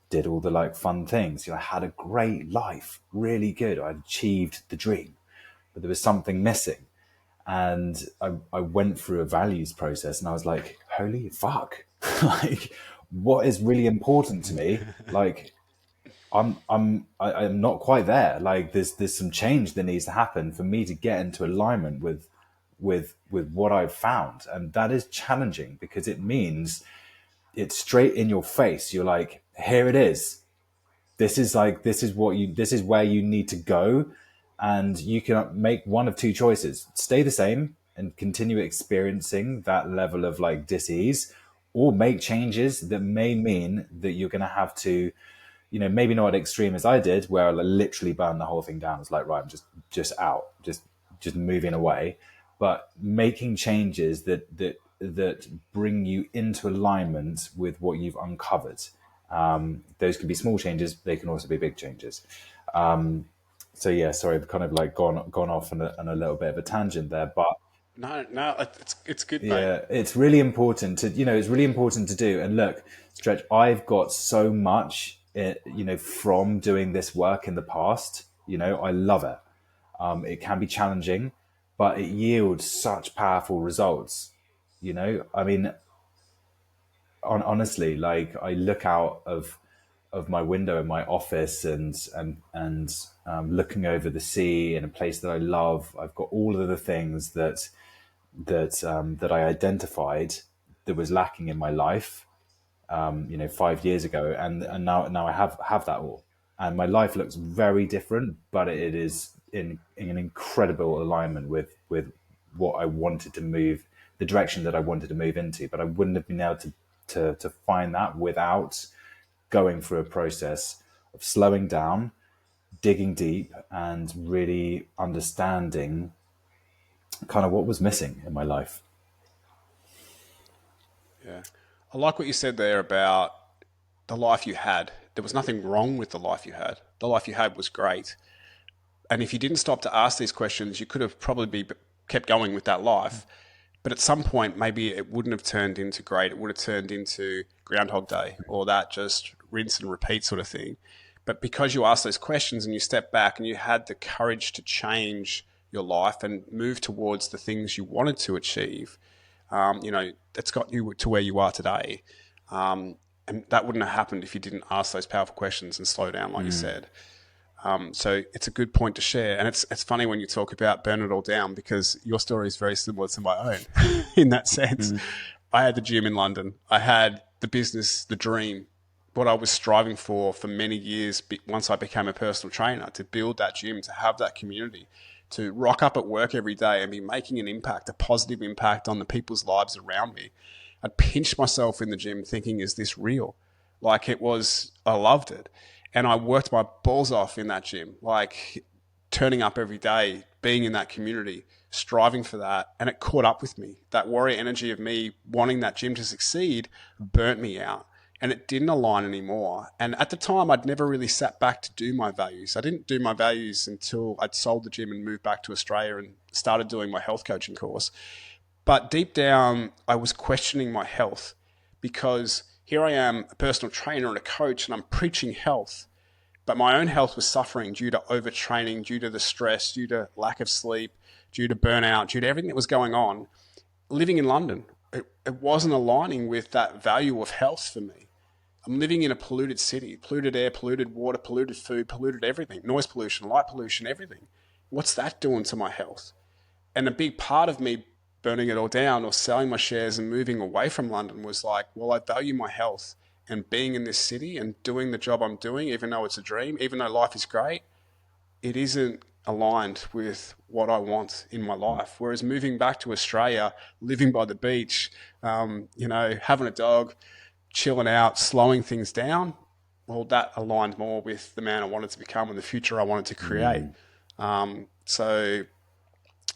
did all the like fun things. I had a great life, really good. I achieved the dream, but there was something missing. And I went through a values process, and I was like, holy fuck, like what is really important to me? Like I'm not quite there. Like there's some change that needs to happen for me to get into alignment with what I've found. And that is challenging because it means it's straight in your face. You're like, here it is. this is where you need to go. And you can make one of two choices: stay the same and continue experiencing that level of like dis-ease, or make changes that may mean that you're going to have to, maybe not extreme as I did, where I literally burned the whole thing down. It's like, right, I'm just out, just moving away, but making changes that bring you into alignment with what you've uncovered. Those can be small changes. They can also be big changes. So yeah, sorry, I've kind of like gone off on a little bit of a tangent there, but No, it's good, mate. yeah, it's really important to do. And look, Stretch, I've got so much, from doing this work in the past. I love it. It can be challenging, but it yields such powerful results. I mean, honestly, like I look out of my window in my office and looking over the sea in a place that I love. I've got all of the things that I identified that was lacking in my life, 5 years ago, and now I have that all, and my life looks very different, but it is in an incredible alignment with what I wanted to move, the direction that I wanted to move into. But I wouldn't have been able to find that without going through a process of slowing down, digging deep, and really understanding kind of what was missing in my life. Yeah. I like what you said there about the life you had. There was nothing wrong with the life you had. The life you had was great. And if you didn't stop to ask these questions, you could have probably kept going with that life. But at some point, maybe it wouldn't have turned into great. It would have turned into Groundhog Day, or that just rinse and repeat sort of thing. But because you asked those questions and you stepped back and you had the courage to change your life and move towards the things you wanted to achieve, that's got you to where you are today. And that wouldn't have happened if you didn't ask those powerful questions and slow down, like you said. So it's a good point to share. And it's funny when you talk about burn it all down, because your story is very similar to my own in that sense. I had the gym in London. I had the business, the dream, what I was striving for many years once I became a personal trainer, to build that gym, to have that community, to rock up at work every day and be making an impact, a positive impact on the people's lives around me. I'd pinch myself in the gym thinking, is this real? Like I loved it. And I worked my balls off in that gym, like turning up every day, being in that community, striving for that. And it caught up with me. That warrior energy of me wanting that gym to succeed burnt me out. And it didn't align anymore. And at the time, I'd never really sat back to do my values. I didn't do my values until I'd sold the gym and moved back to Australia and started doing my health coaching course. But deep down, I was questioning my health, because here I am, a personal trainer and a coach, and I'm preaching health. But my own health was suffering due to overtraining, due to the stress, due to lack of sleep, due to burnout, due to everything that was going on. Living in London, it wasn't aligning with that value of health for me. I'm living in a polluted city, polluted air, polluted water, polluted food, polluted everything, noise pollution, light pollution, everything. What's that doing to my health? And a big part of me burning it all down or selling my shares and moving away from London was like, well, I value my health, and being in this city and doing the job I'm doing, even though it's a dream, even though life is great, it isn't aligned with what I want in my life. Whereas moving back to Australia, living by the beach, having a dog, chilling out, slowing things down, well, that aligned more with the man I wanted to become and the future I wanted to create.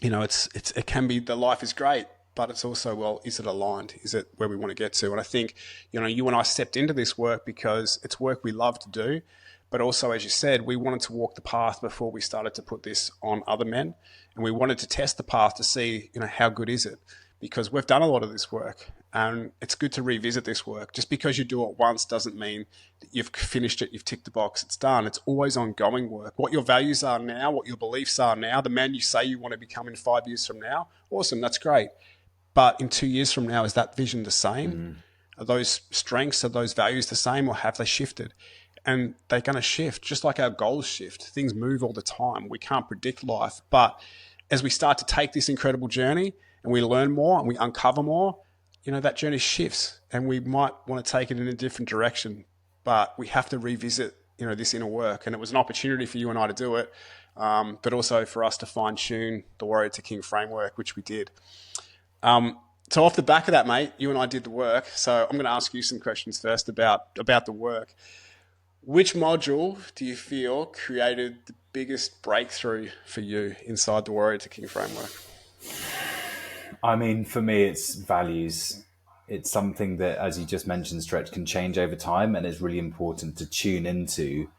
It can be, the life is great, but it's also, well, is it aligned? Is it where we want to get to? And I think, you and I stepped into this work because it's work we love to do, but also, as you said, we wanted to walk the path before we started to put this on other men. And we wanted to test the path to see, how good is it? Because we've done a lot of this work, and it's good to revisit this work. Just because you do it once doesn't mean that you've finished it, you've ticked the box, it's done. It's always ongoing work. What your values are now, what your beliefs are now, the man you say you want to become in 5 years from now, awesome, that's great. But in 2 years from now, is that vision the same? Are those strengths, are those values the same, or have they shifted? And they're going to shift, just like our goals shift. Things move all the time. We can't predict life. But as we start to take this incredible journey and we learn more and we uncover more, that journey shifts, and we might want to take it in a different direction. But we have to revisit this inner work, and it was an opportunity for you and I to do it, but also for us to fine tune the Warrior to King framework, which we did. So off the back of that, mate, you and I did the work. So I'm going to ask you some questions first about the work. Which module do you feel created the biggest breakthrough for you inside the Warrior to King framework? I mean, for me, it's values. It's something that, as you just mentioned, Stretch, can change over time, and it's really important to tune into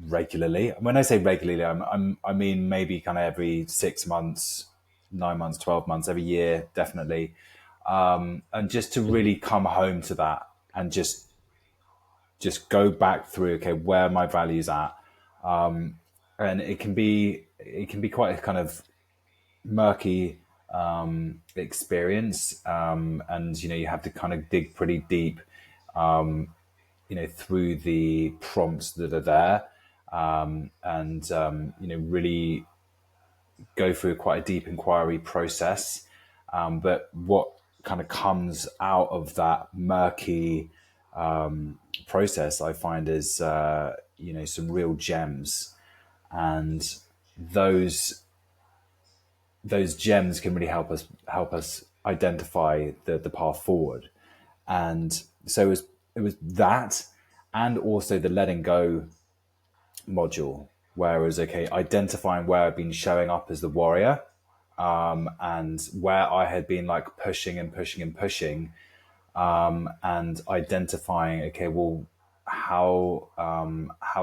regularly. When I say regularly, I mean maybe kind of every 6 months, 9 months, 12 months, every year, definitely, and just to really come home to that and just go back through. Okay, where are my values at? And it can be quite a kind of murky experience, and you have to kind of dig pretty deep, through the prompts that are there, and really go through quite a deep inquiry process. But what kind of comes out of that murky process, I find, is some real gems, and those gems can really help us identify the path forward. And so it was that, and also the letting go module, whereas identifying where I've been showing up as the warrior, and where I had been like pushing and pushing and pushing, and identifying, how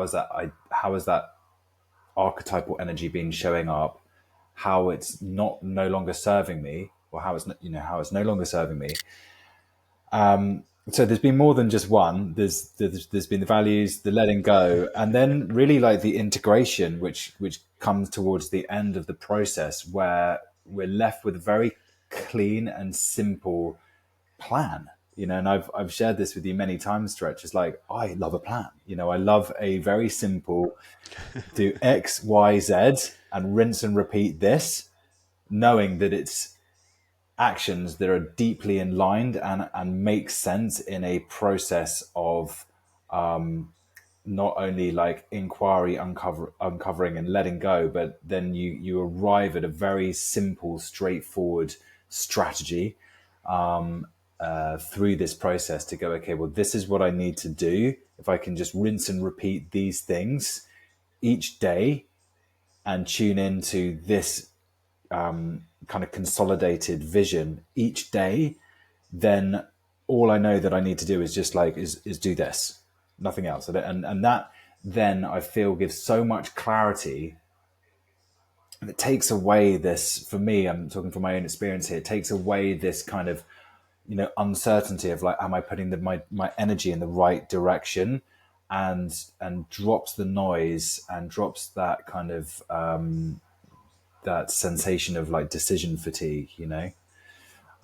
is that archetypal energy been showing up, how it's no longer serving me, or how it's no longer serving me. So there's been more than just one. There's been the values, the letting go, and then really like the integration, which comes towards the end of the process, where we're left with a very clean and simple plan. And I've shared this with you many times, Stretch. It's like, I love a plan. I love a very simple, do X, Y, Z, and rinse and repeat this, knowing that it's actions that are deeply aligned and make sense in a process of not only like inquiry, uncovering and letting go, but then you arrive at a very simple, straightforward strategy through this process to go, okay, well, this is what I need to do. If I can just rinse and repeat these things each day and tune into this kind of consolidated vision each day, then all I know that I need to do is just is do this, nothing else. And that then I feel gives so much clarity, and it takes away this, for me, I'm talking from my own experience here, it takes away this kind of uncertainty of like, am I putting my energy in the right direction, and drops the noise and drops that kind of that sensation of like decision fatigue.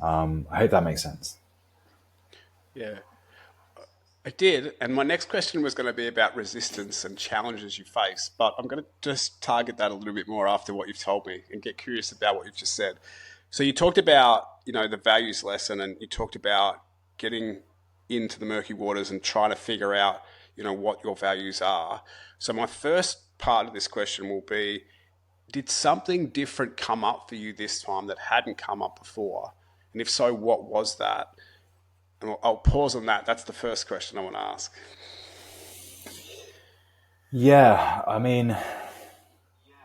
I hope that makes sense. Yeah, I did. And my next question was going to be about resistance and challenges you face, but I'm going to just target that a little bit more after what you've told me and get curious about what you've just said. So you talked about, the values lesson, and you talked about getting into the murky waters and trying to figure out, what your values are. So my first part of this question will be, did something different come up for you this time that hadn't come up before? And if so, what was that? And I'll pause on that. That's the first question I want to ask. Yeah, I mean,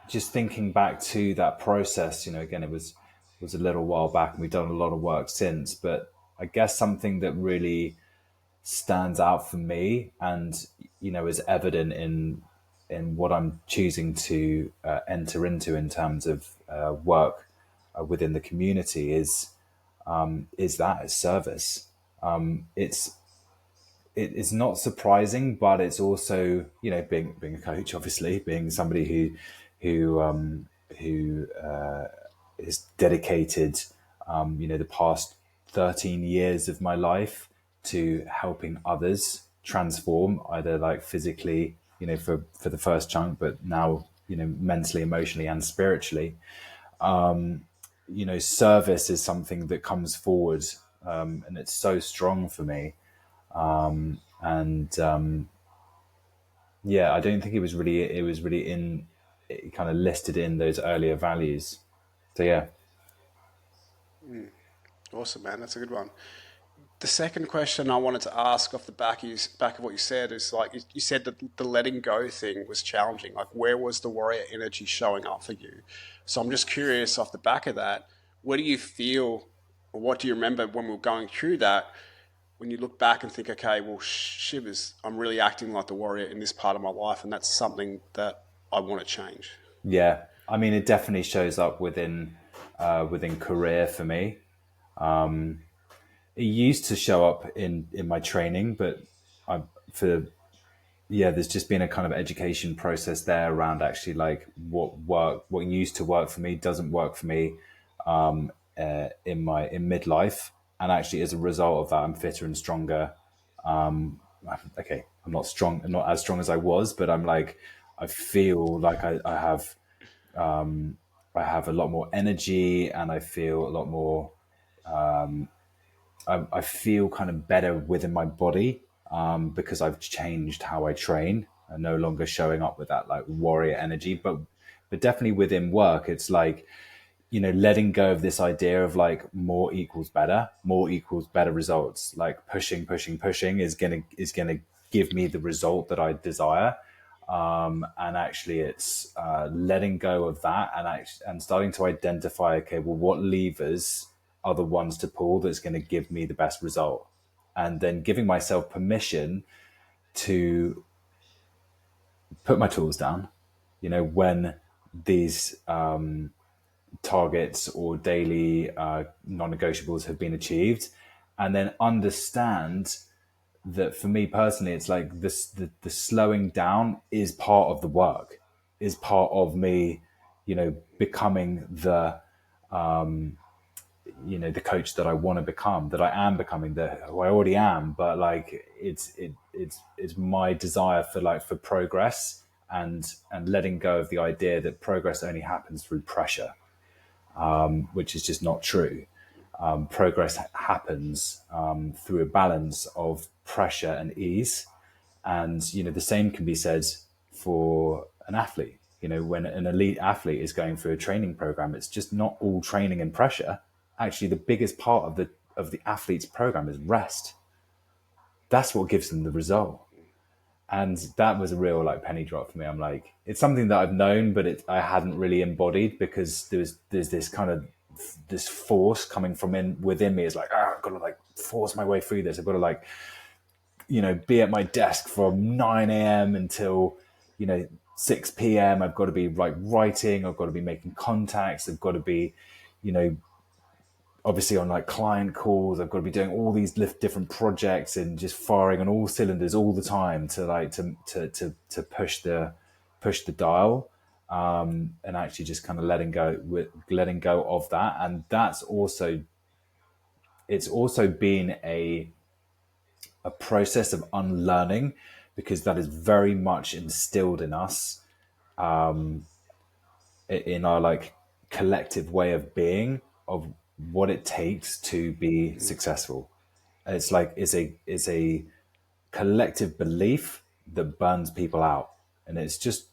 just thinking back to that process, again, it was a little while back, and we've done a lot of work since, but I guess something that really stands out for me and, is evident in what I'm choosing to enter into in terms of work within the community is service. It's not surprising, but it's also, being a coach, obviously, being somebody who is dedicated, the past 13 years of my life to helping others transform, either like physically, for the first chunk, but now, mentally, emotionally, and spiritually. Service is something that comes forward, and it's so strong for me. And Yeah, I don't think it was really in, it kind of listed in those earlier values. So yeah. Awesome, man. That's a good one. The second question I wanted to ask off the back of what you said is like you said that the letting go thing was challenging. Like, where was the warrior energy showing up for you? So I'm just curious off the back of that, what do you feel, or what do you remember when we were going through that? When you look back and think, okay, well, shivers, I'm really acting like the warrior in this part of my life, and that's something that I want to change. Yeah, I mean, it definitely shows up within within career for me. It used to show up in my training, but I for yeah, there's just been a kind of education process there around actually like what used to work for me doesn't work for me in midlife, and actually as a result of that, I'm fitter and stronger. Okay, I'm not strong, not as strong as I was, but I'm like I feel like I have a lot more energy, and I feel a lot more. I feel kind of better within my body because I've changed how I train. I'm no longer showing up with that like warrior energy, but definitely within work, it's like, you know, letting go of this idea of like more equals better results. Like pushing is gonna give me the result that I desire. And actually, it's letting go of that and starting to identify, okay, well, what levers are the ones to pull that's going to give me the best result, and then giving myself permission to put my tools down. You know, when these targets or daily non-negotiables have been achieved, and then understand that for me personally, it's like this the slowing down is part of the work, is part of me, you know, becoming the you know the coach that I want to become, that I am becoming, the who I already am, but like it's my desire for like for progress, and letting go of the idea that progress only happens through pressure, which is just not true. Progress happens through a balance of pressure and ease. And, you know, the same can be said for an athlete. You know, when an elite athlete is going through a training program, it's just not all training and pressure. Actually, the biggest part of the athlete's program is rest. That's what gives them the result. And that was a real like penny drop for me. I'm like, it's something that I've known, but I hadn't really embodied, because there's this kind of this force coming from within me. It's like, I've got to like force my way through this. I've got to like, you know, be at my desk from 9 a.m. until, you know, 6 p.m. I've got to be like writing. I've got to be making contacts. I've got to be, you know, obviously on like client calls. I've got to be doing all these different projects and just firing on all cylinders all the time to like to push the dial, and actually just kind of letting go of that. And that's also, it's also been a process of unlearning, because that is very much instilled in us, in our like collective way of being, of what it takes to be successful. It's like it's a collective belief that burns people out, and it's just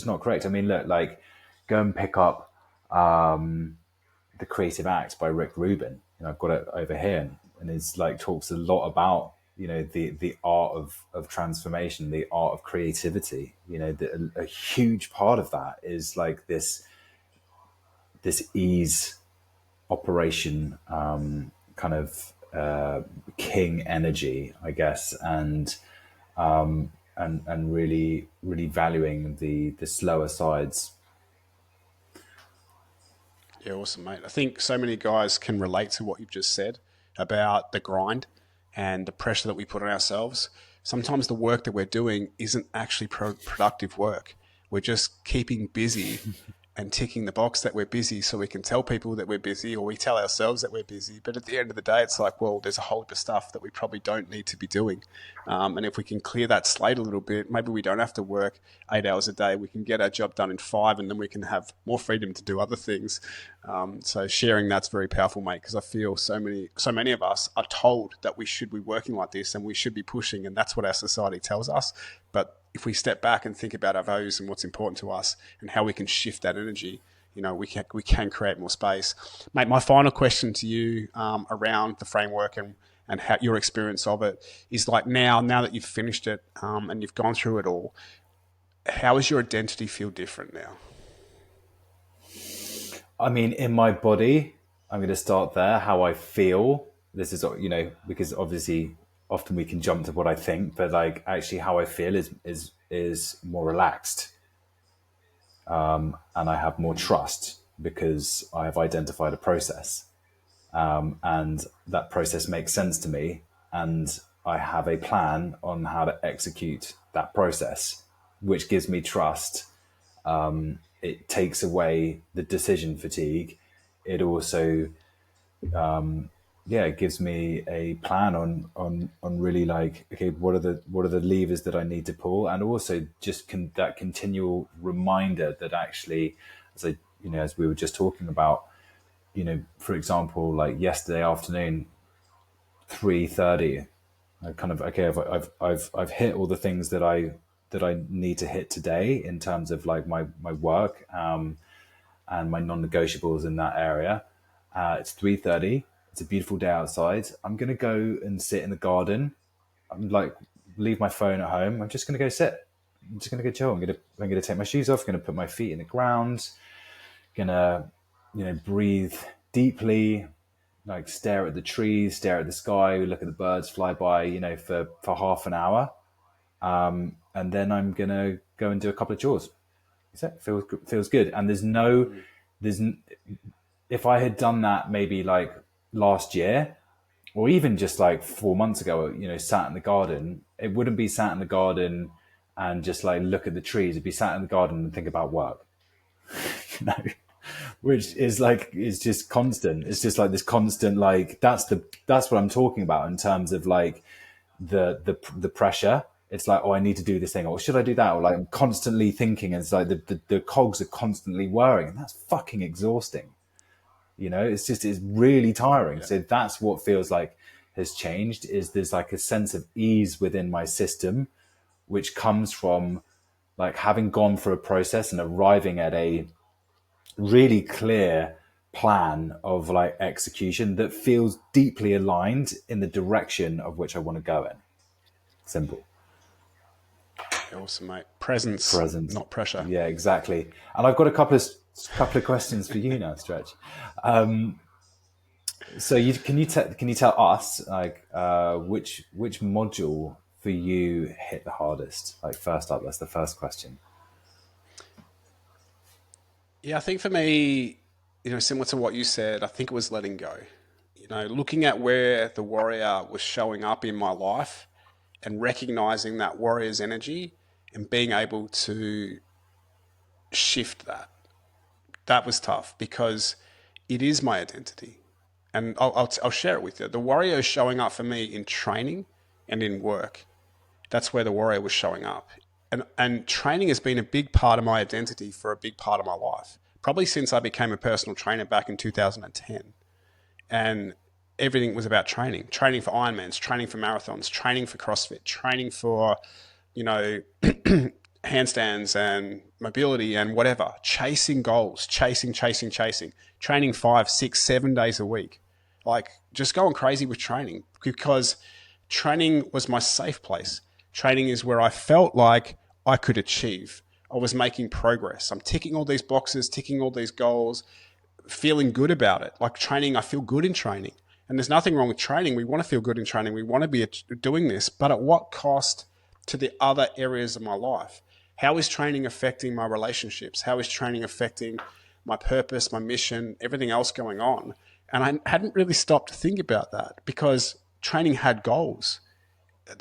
not correct. I mean, look, like go and pick up the Creative Act by Rick Rubin. You know, I've got it over here, and it's like talks a lot about, you know, the art of transformation, the art of creativity. You know, a huge part of that is like this ease operation, kind of king energy, I guess, and really valuing the slower sides. Yeah, awesome, mate. I think so many guys can relate to what you've just said about the grind and the pressure that we put on ourselves. Sometimes the work that we're doing isn't actually productive work. We're just keeping busy and ticking the box that we're busy so we can tell people that we're busy, or we tell ourselves that we're busy. But at the end of the day, it's like, well, there's a whole heap of stuff that we probably don't need to be doing. And if we can clear that slate a little bit, maybe we don't have to work 8 hours a day. We can get our job done in 5, and then we can have more freedom to do other things. So sharing that's very powerful, mate, because I feel so many of us are told that we should be working like this and we should be pushing, and that's what our society tells us. But if we step back and think about our values and what's important to us and how we can shift that energy, we can create more space. Mate, my final question to you around the framework and how your experience of it is like now that you've finished it and you've gone through it all, how does your identity feel different now? I mean, in my body, I'm going to start there. How I feel. This is, because obviously often we can jump to what I think, but like actually how I feel is more relaxed. And I have more trust because I have identified a process. And that process makes sense to me. And I have a plan on how to execute that process, which gives me trust. It takes away the decision fatigue. It also, it gives me a plan on really like, okay, what are the levers that I need to pull, and also just that continual reminder that actually, as we were just talking about, for example, like yesterday afternoon, 3:30, I kind of, okay, I've hit all the things that I need to hit today in terms of like my work and my non-negotiables in that area. It's 3:30. It's a beautiful day outside. I'm gonna go and sit in the garden. I'm like, leave my phone at home. I'm just gonna go sit. I'm just gonna go chill. I'm gonna take my shoes off. I'm gonna put my feet in the ground. Gonna, breathe deeply. Like stare at the trees, stare at the sky, look at the birds fly by, for half an hour. And then I'm going to go and do a couple of chores. It feels good. And if I had done that maybe like last year or even just like 4 months ago, sat in the garden, it wouldn't be sat in the garden and just like look at the trees. It'd be sat in the garden and think about work. Which is like, it's just constant. It's just like this constant, like, that's what I'm talking about in terms of like the pressure. It's like, oh, I need to do this thing, or should I do that? Or like I'm constantly thinking, and it's like the cogs are constantly whirring, and that's fucking exhausting. It's really tiring. Yeah. So that's what feels like has changed, is there's like a sense of ease within my system, which comes from like having gone through a process and arriving at a really clear plan of like execution that feels deeply aligned in the direction of which I want to go in. Simple. Awesome, mate. Presence, not pressure. Yeah, exactly. And I've got a couple of questions for you now, Stretch. So can you tell us like which module for you hit the hardest? Like first up, that's the first question. Yeah, I think for me, similar to what you said, I think it was letting go. Looking at where the warrior was showing up in my life and recognizing that warrior's energy and being able to shift that. That was tough because it is my identity. And I'll share it with you. The warrior is showing up for me in training and in work. That's where the warrior was showing up. And training has been a big part of my identity for a big part of my life, probably since I became a personal trainer back in 2010. And everything was about training for Ironmans, training for marathons, training for CrossFit, training for, handstands and mobility and whatever, chasing goals, chasing, training 5, 6, 7 days a week, like just going crazy with training, because training was my safe place. Training is where I felt like I could achieve. I was making progress. I'm ticking all these boxes, ticking all these goals, feeling good about it. Like training, I feel good in training. And there's nothing wrong with training. We want to feel good in training. We want to be doing this, but at what cost to the other areas of my life? How is training affecting my relationships? How is training affecting my purpose, my mission, everything else going on? And I hadn't really stopped to think about that because training had goals,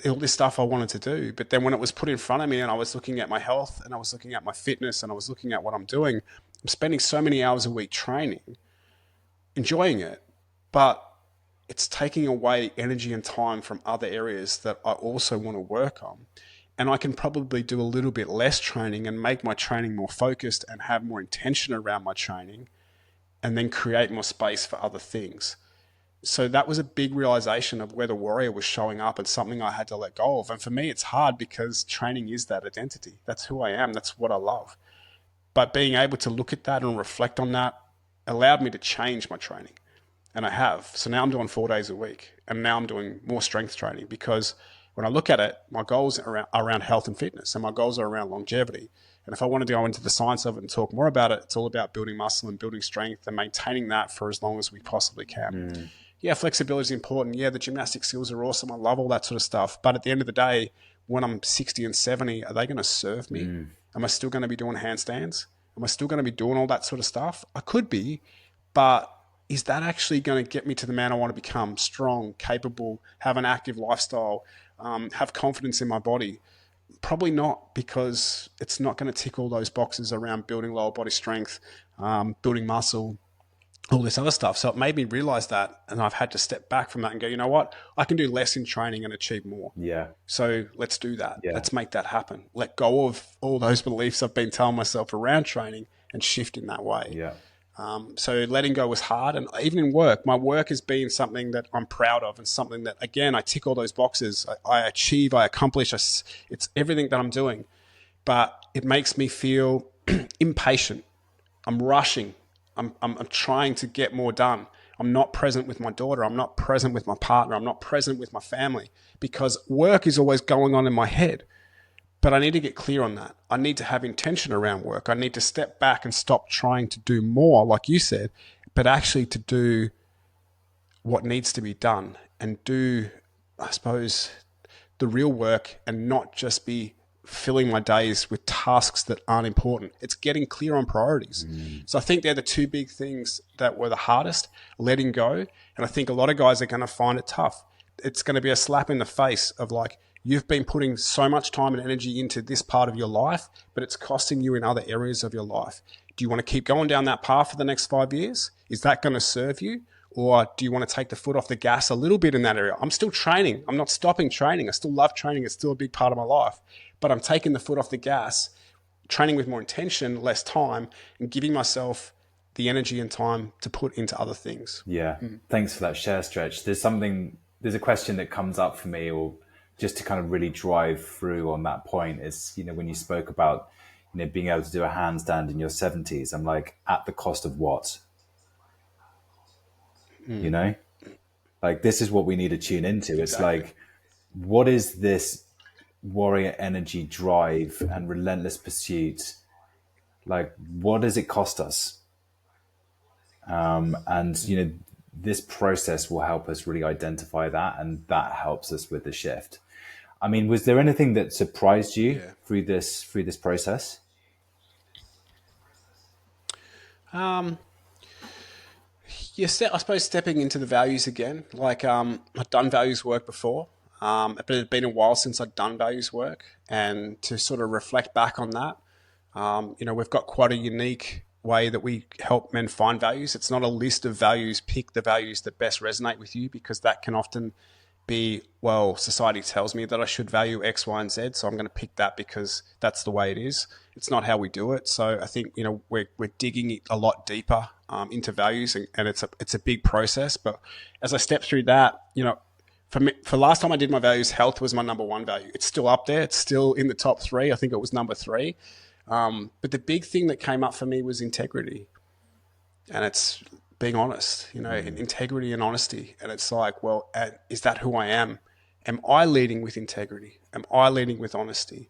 all this stuff I wanted to do. But then when it was put in front of me and I was looking at my health and I was looking at my fitness and I was looking at what I'm doing, I'm spending so many hours a week training, enjoying it, but it's taking away energy and time from other areas that I also want to work on. And I can probably do a little bit less training and make my training more focused and have more intention around my training and then create more space for other things. So that was a big realization of where the warrior was showing up and something I had to let go of. And for me, it's hard because training is that identity. That's who I am. That's what I love. But being able to look at that and reflect on that allowed me to change my training. And I have. So now I'm doing 4 days a week. And now I'm doing more strength training because when I look at it, my goals are around health and fitness and my goals are around longevity. And if I wanted to go into the science of it and talk more about it, it's all about building muscle and building strength and maintaining that for as long as we possibly can. Yeah, flexibility is important. Yeah, the gymnastic skills are awesome. I love all that sort of stuff. But at the end of the day, when I'm 60 and 70, are they going to serve me? Am I still going to be doing handstands? Am I still going to be doing all that sort of stuff? I could be, but is that actually going to get me to the man I want to become? Strong, capable, have an active lifestyle, have confidence in my body? Probably not, because it's not going to tick all those boxes around building lower body strength, building muscle, all this other stuff. So it made me realize that, and I've had to step back from that and go, you know what? I can do less in training and achieve more. Yeah. So let's do that. Yeah. Let's make that happen. Let go of all those beliefs I've been telling myself around training and shift in that way. Yeah. So letting go was hard. And even in work, my work has been something that I'm proud of and something that, again, I tick all those boxes. I achieve, I accomplish. It's everything that I'm doing. But it makes me feel impatient. I'm rushing. I'm trying to get more done. I'm not present with my daughter. I'm not present with my partner. I'm not present with my family because work is always going on in my head. But I need to get clear on that. I need to have intention around work. I need to step back and stop trying to do more, like you said, but actually to do what needs to be done and do, I suppose, the real work and not just be filling my days with tasks that aren't important. It's getting clear on priorities. So I think they're the two big things that were the hardest, letting go. And I think a lot of guys are going to find it tough. It's going to be a slap in the face of like, you've been putting so much time and energy into this part of your life, but it's costing you in other areas of your life. Do you want to keep going down that path for the next 5 years? Is that going to serve you? Or do you want to take the foot off the gas a little bit in that area? I'm still training. I'm not stopping training. I still love training. It's still a big part of my life. But I'm taking the foot off the gas, training with more intention, less time, and giving myself the energy and time to put into other things. Yeah. Thanks for that share, Stretch. There's a question that comes up for me, or just to kind of really drive through on that point is, when you spoke about, being able to do a handstand in your 70s, I'm like, at the cost of what? Like, this is what we need to tune into. Exactly. It's like, what is this warrior energy drive and relentless pursuit? Like, what does it cost us? This process will help us really identify that, and that helps us with the shift. I mean, was there anything that surprised you through this process? I suppose stepping into the values again. Like, I've done values work before, but it had been a while since I'd done values work, and to sort of reflect back on that, we've got quite a unique way that we help men find values. It's not a list of values. Pick the values that best resonate with you, because that can often be, well, society tells me that I should value X, Y, and Z, so I'm going to pick that because that's the way it is. It's not how we do it. So I think, we're digging a lot deeper into values, and it's a big process. But as I step through that, for me, for last time I did my values, health was my number one value. It's still up there. It's still in the top 3. I think it was number 3. But the big thing that came up for me was integrity, and it's being honest, integrity and honesty. And it's like, well, is that who I am? Am I leading with integrity? Am I leading with honesty?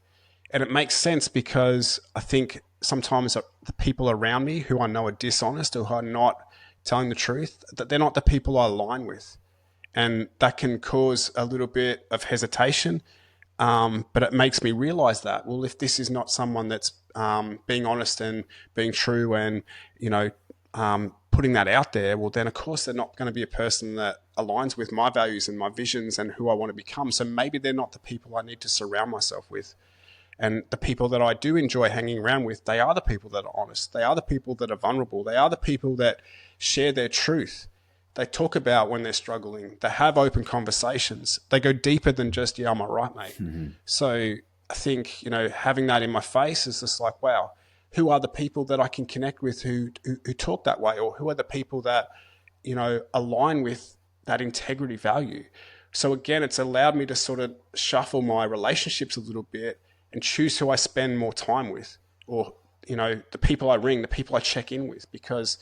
And it makes sense, because I think sometimes the people around me who I know are dishonest or who are not telling the truth, that they're not the people I align with. And that can cause a little bit of hesitation. But it makes me realize that, well, if this is not someone that's being honest and being true and, putting that out there, well, then of course they're not going to be a person that aligns with my values and my visions and who I want to become. So maybe they're not the people I need to surround myself with. And the people that I do enjoy hanging around with, they are the people that are honest. They are the people that are vulnerable. They are the people that share their truth. They talk about when they're struggling. They have open conversations. They go deeper than just, yeah, I'm all right, mate. Mm-hmm. So I think, having that in my face is just like, wow, who are the people that I can connect with who talk that way? Or who are the people that, align with that integrity value. So again, it's allowed me to sort of shuffle my relationships a little bit and choose who I spend more time with, or, the people I ring, the people I check in with, because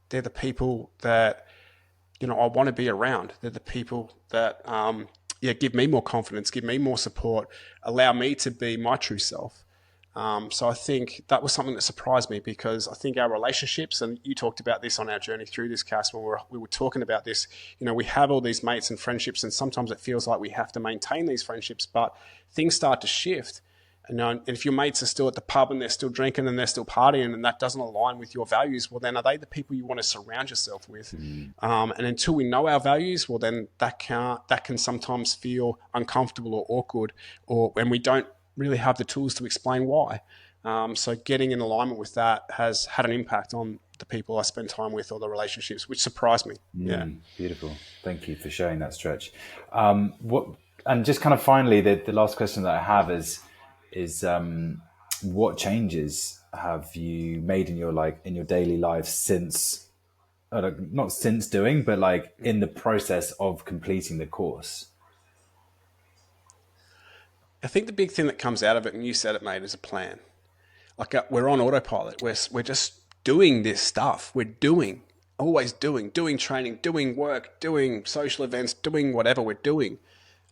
they're the people that, I want to be around. They're the people that, give me more confidence, give me more support, allow me to be my true self. So I think that was something that surprised me, because I think our relationships, and you talked about this on our journey through this, Caspar, when we were talking about this, we have all these mates and friendships, and sometimes it feels like we have to maintain these friendships, but things start to shift. And if your mates are still at the pub and they're still drinking and they're still partying, and that doesn't align with your values, well, then are they the people you want to surround yourself with? And until we know our values, well, then that can sometimes feel uncomfortable or awkward, or when we don't really have the tools to explain why. So getting in alignment with that has had an impact on the people I spend time with, or the relationships, which surprised me. Yeah. Beautiful. Thank you for sharing that, Stretch. And just kind of finally, the last question that I have is what changes have you made in your daily life since, not since doing, but like in the process of completing the course? I think the big thing that comes out of it, and you said it, mate, is a plan. Like, we're on autopilot. We're just doing this stuff. Always doing training, doing work, doing social events, doing whatever we're doing.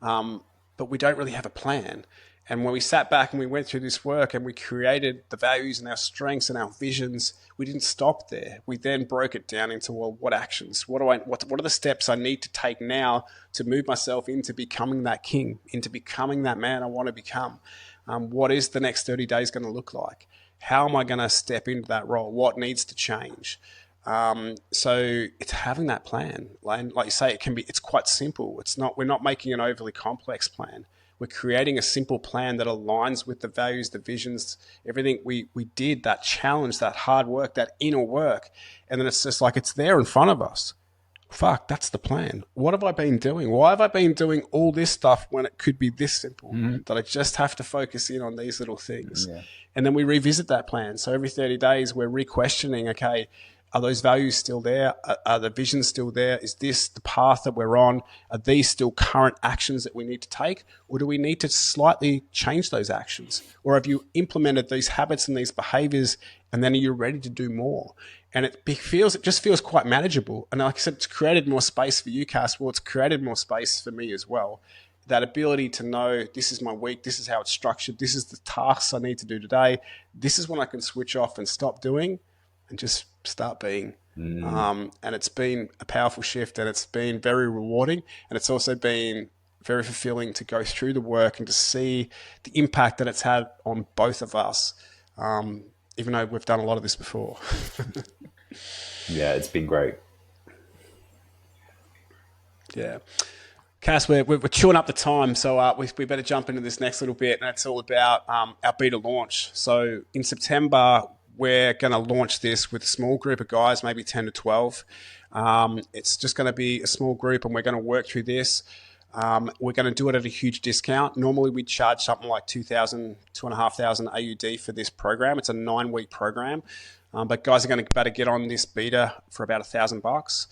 But we don't really have a plan. And when we sat back and we went through this work and we created the values and our strengths and our visions, we didn't stop there. We then broke it down into, well, what actions? What are the steps I need to take now to move myself into becoming that king, into becoming that man I want to become? What is the next 30 days going to look like? How am I going to step into that role? What needs to change? So it's having that plan. And like you say, it's quite simple. We're not making an overly complex plan. We're creating a simple plan that aligns with the values, the visions, everything we did, that challenge, that hard work, that inner work. And then it's just like, it's there in front of us. Fuck, that's the plan. What have I been doing? Why have I been doing all this stuff when it could be this simple? That I just have to focus in on these little things. Yeah. And then we revisit that plan. So every 30 days, we're re-questioning, okay, are those values still there? Are the visions still there? Is this the path that we're on? Are these still current actions that we need to take? Or do we need to slightly change those actions? Or have you implemented these habits and these behaviors, and then are you ready to do more? And it just feels quite manageable. And like I said, it's created more space for you, Caspar. It's created more space for me as well. That ability to know, this is my week, this is how it's structured, this is the tasks I need to do today. This is when I can switch off and stop doing and just start being. And it's been a powerful shift, and it's been very rewarding, and it's also been very fulfilling to go through the work and to see the impact that it's had on both of us, even though we've done a lot of this before. Yeah, it's been great. Yeah. Cass, we're chewing up the time, so we better jump into this next little bit, and it's all about our beta launch. So in September, we're going to launch this with a small group of guys, maybe 10 to 12. It's just going to be a small group, and we're going to work through this. We're going to do it at a huge discount. Normally, we charge something like 2,500 AUD for this program. It's a 9-week program, but guys are going to better get on this beta for about $1,000.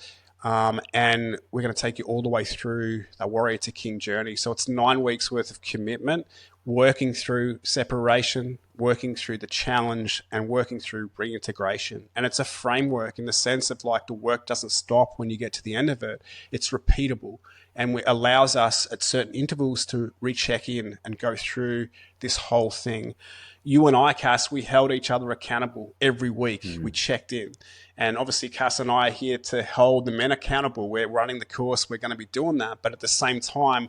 And we're going to take you all the way through the Warrior to King journey. So it's 9 weeks worth of commitment, working through separation, working through the challenge, and working through reintegration. And it's a framework in the sense of, like, the work doesn't stop when you get to the end of it. It's repeatable, and it allows us at certain intervals to recheck in and go through this whole thing. You and I, Cass, we held each other accountable every week. We checked in. And obviously, Cass and I are here to hold the men accountable. We're running the course. We're going to be doing that. But at the same time,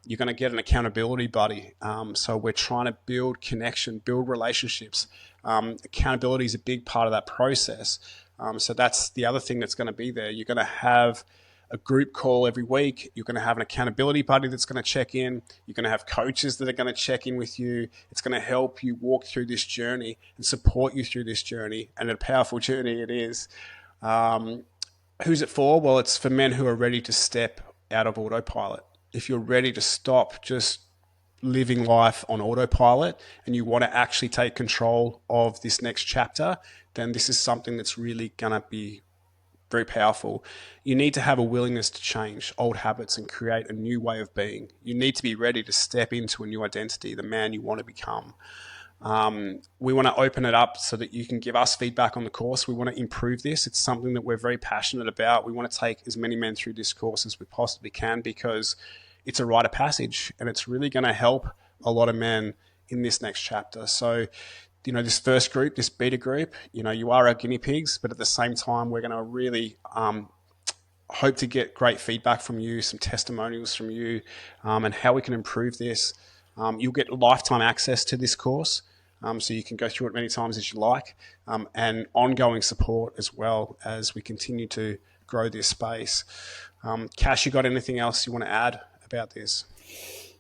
you're going to get an accountability buddy. So we're trying to build connection, build relationships. Accountability is a big part of that process. So that's the other thing that's going to be there. You're going to have a group call every week. You're going to have an accountability buddy that's going to check in. You're going to have coaches that are going to check in with you. It's going to help you walk through this journey and support you through this journey. And a powerful journey it is. Who's it for? Well, it's for men who are ready to step out of autopilot. If you're ready to stop just living life on autopilot and you want to actually take control of this next chapter, then this is something that's really going to be very powerful. You need to have a willingness to change old habits and create a new way of being. You need to be ready to step into a new identity, the man you want to become. We want to open it up so that you can give us feedback on the course. We want to improve this. It's something that we're very passionate about. We want to take as many men through this course as we possibly can, because it's a rite of passage, and it's really going to help a lot of men in this next chapter. So, this first group, this beta group, you are our guinea pigs, but at the same time, we're going to really hope to get great feedback from you, some testimonials from you, and how we can improve this. You'll get lifetime access to this course, so you can go through it many times as you like, and ongoing support as well as we continue to grow this space. Cash, you got anything else you want to add about this?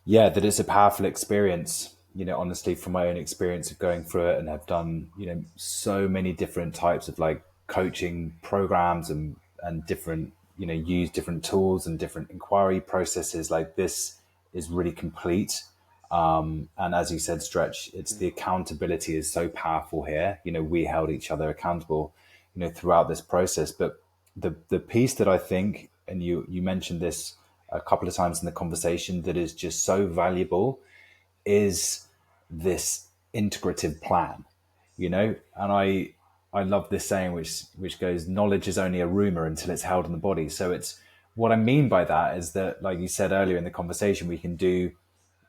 Yeah, that it's a powerful experience. Honestly, from my own experience of going through it, and have done, so many different types of like coaching programs and different, use different tools and different inquiry processes. Like, this is really complete. And as you said, Stretch, it's the accountability is so powerful here. We held each other accountable, throughout this process. But the piece that I think, and you mentioned this a couple of times in the conversation, that is just so valuable is this integrative plan, and I love this saying, which goes, knowledge is only a rumor until it's held in the body. So it's, what I mean by that is that, like you said earlier in the conversation, we can do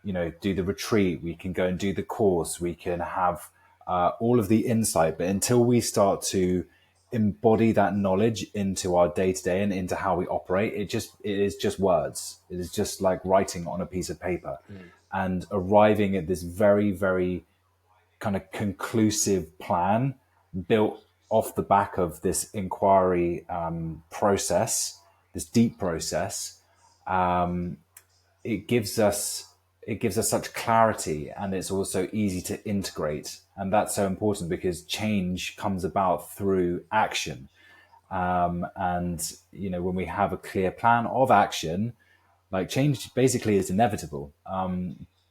the retreat, we can go and do the course, we can have all of the insight, but until we start to embody that knowledge into our day-to-day and into how we operate, it is just words. It is just like writing on a piece of paper. And arriving at this very, very kind of conclusive plan built off the back of this inquiry process, this deep process. It gives us such clarity, and it's also easy to integrate. And that's so important, because change comes about through action. And, when we have a clear plan of action, like, change basically is inevitable.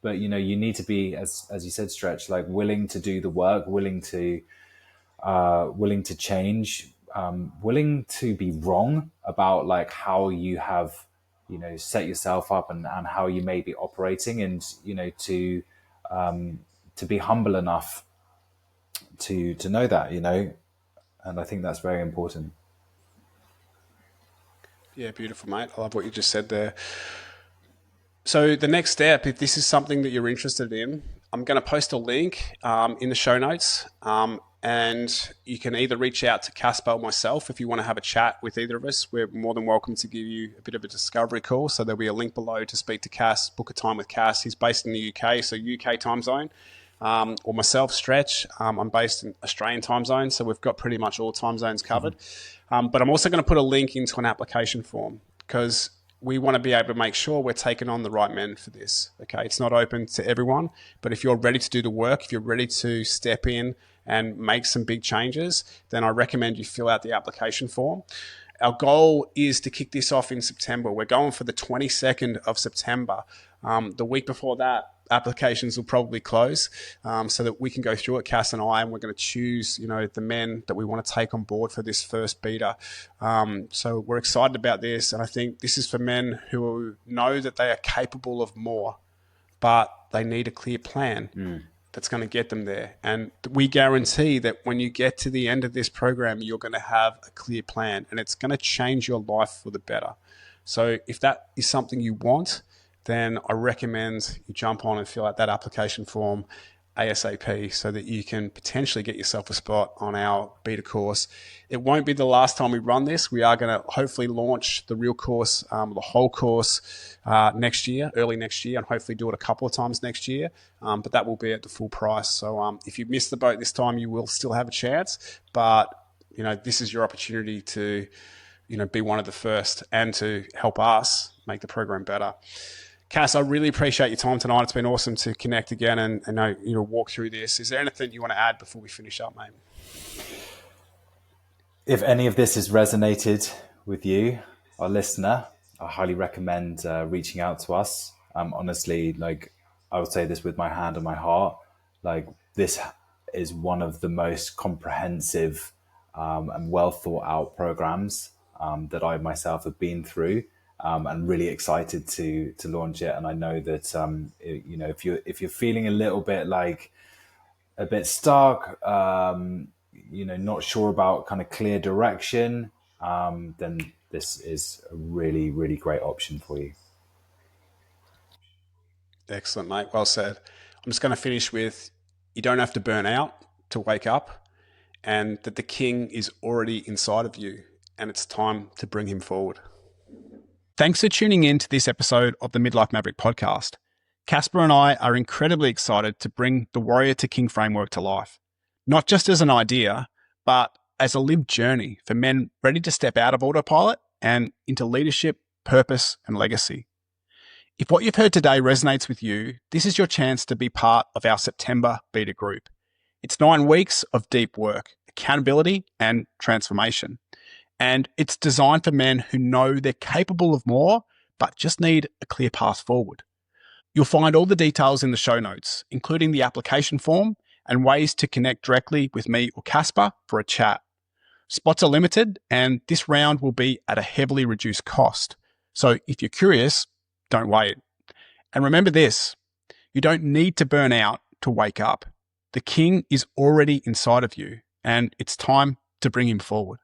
But, you need to be, as you said, Stretch, like, willing to do the work, willing to change, willing to be wrong about like how you have, set yourself up and how you may be operating, and, to be humble enough to know that, and I think that's very important. Yeah, beautiful, mate. I love what you just said there. So the next step, if this is something that you're interested in, I'm going to post a link in the show notes, and you can either reach out to Caspar or myself if you want to have a chat with either of us. We're more than welcome to give you a bit of a discovery call. So there'll be a link below to speak to Cass, book a time with Cass. He's based in the UK, so UK time zone. Or myself, Stretch, I'm based in Australian time zone, so we've got pretty much all time zones covered. But I'm also going to put a link into an application form, because we want to be able to make sure we're taking on the right men for this. Okay, it's not open to everyone, but if you're ready to do the work, if you're ready to step in and make some big changes, then I recommend you fill out the application form. Our goal is to kick this off in September. We're going for the 22nd of September. The week before that, applications will probably close, so that we can go through it, Cass and we're going to choose, the men that we want to take on board for this first beta. So we're excited about this, and I think this is for men who know that they are capable of more, but they need a clear plan that's going to get them there. And we guarantee that when you get to the end of this program, you're going to have a clear plan, and it's going to change your life for the better. So if that is something you want, then I recommend you jump on and fill out that application form ASAP, so that you can potentially get yourself a spot on our beta course. It won't be the last time we run this. We are going to hopefully launch the real course, the whole course next year, early next year, and hopefully do it a couple of times next year. But that will be at the full price. So if you miss the boat this time, you will still have a chance. But, this is your opportunity to, be one of the first, and to help us make the program better. Cass, I really appreciate your time tonight. It's been awesome to connect again and walk through this. Is there anything you want to add before we finish up, mate? If any of this has resonated with you, our listener, I highly recommend reaching out to us. Honestly, like, I would say this with my hand on my heart, like, this is one of the most comprehensive and well thought out programs that I myself have been through, and really excited to launch it. And I know that if you're feeling a little bit like a bit stuck, not sure about kind of clear direction, then this is a really, really great option for you. Excellent, mate. Well said. I'm just going to finish with, you don't have to burn out to wake up, and that the king is already inside of you and it's time to bring him forward. Thanks for tuning in to this episode of the Midlife Maverick podcast. Caspar and I are incredibly excited to bring the Warrior to King framework to life, not just as an idea, but as a lived journey for men ready to step out of autopilot and into leadership, purpose, and legacy. If what you've heard today resonates with you, this is your chance to be part of our September beta group. It's 9 weeks of deep work, accountability, and transformation. And it's designed for men who know they're capable of more, but just need a clear path forward. You'll find all the details in the show notes, including the application form and ways to connect directly with me or Caspar for a chat. Spots are limited, and this round will be at a heavily reduced cost. So if you're curious, don't wait. And remember this, you don't need to burn out to wake up. The king is already inside of you, and it's time to bring him forward.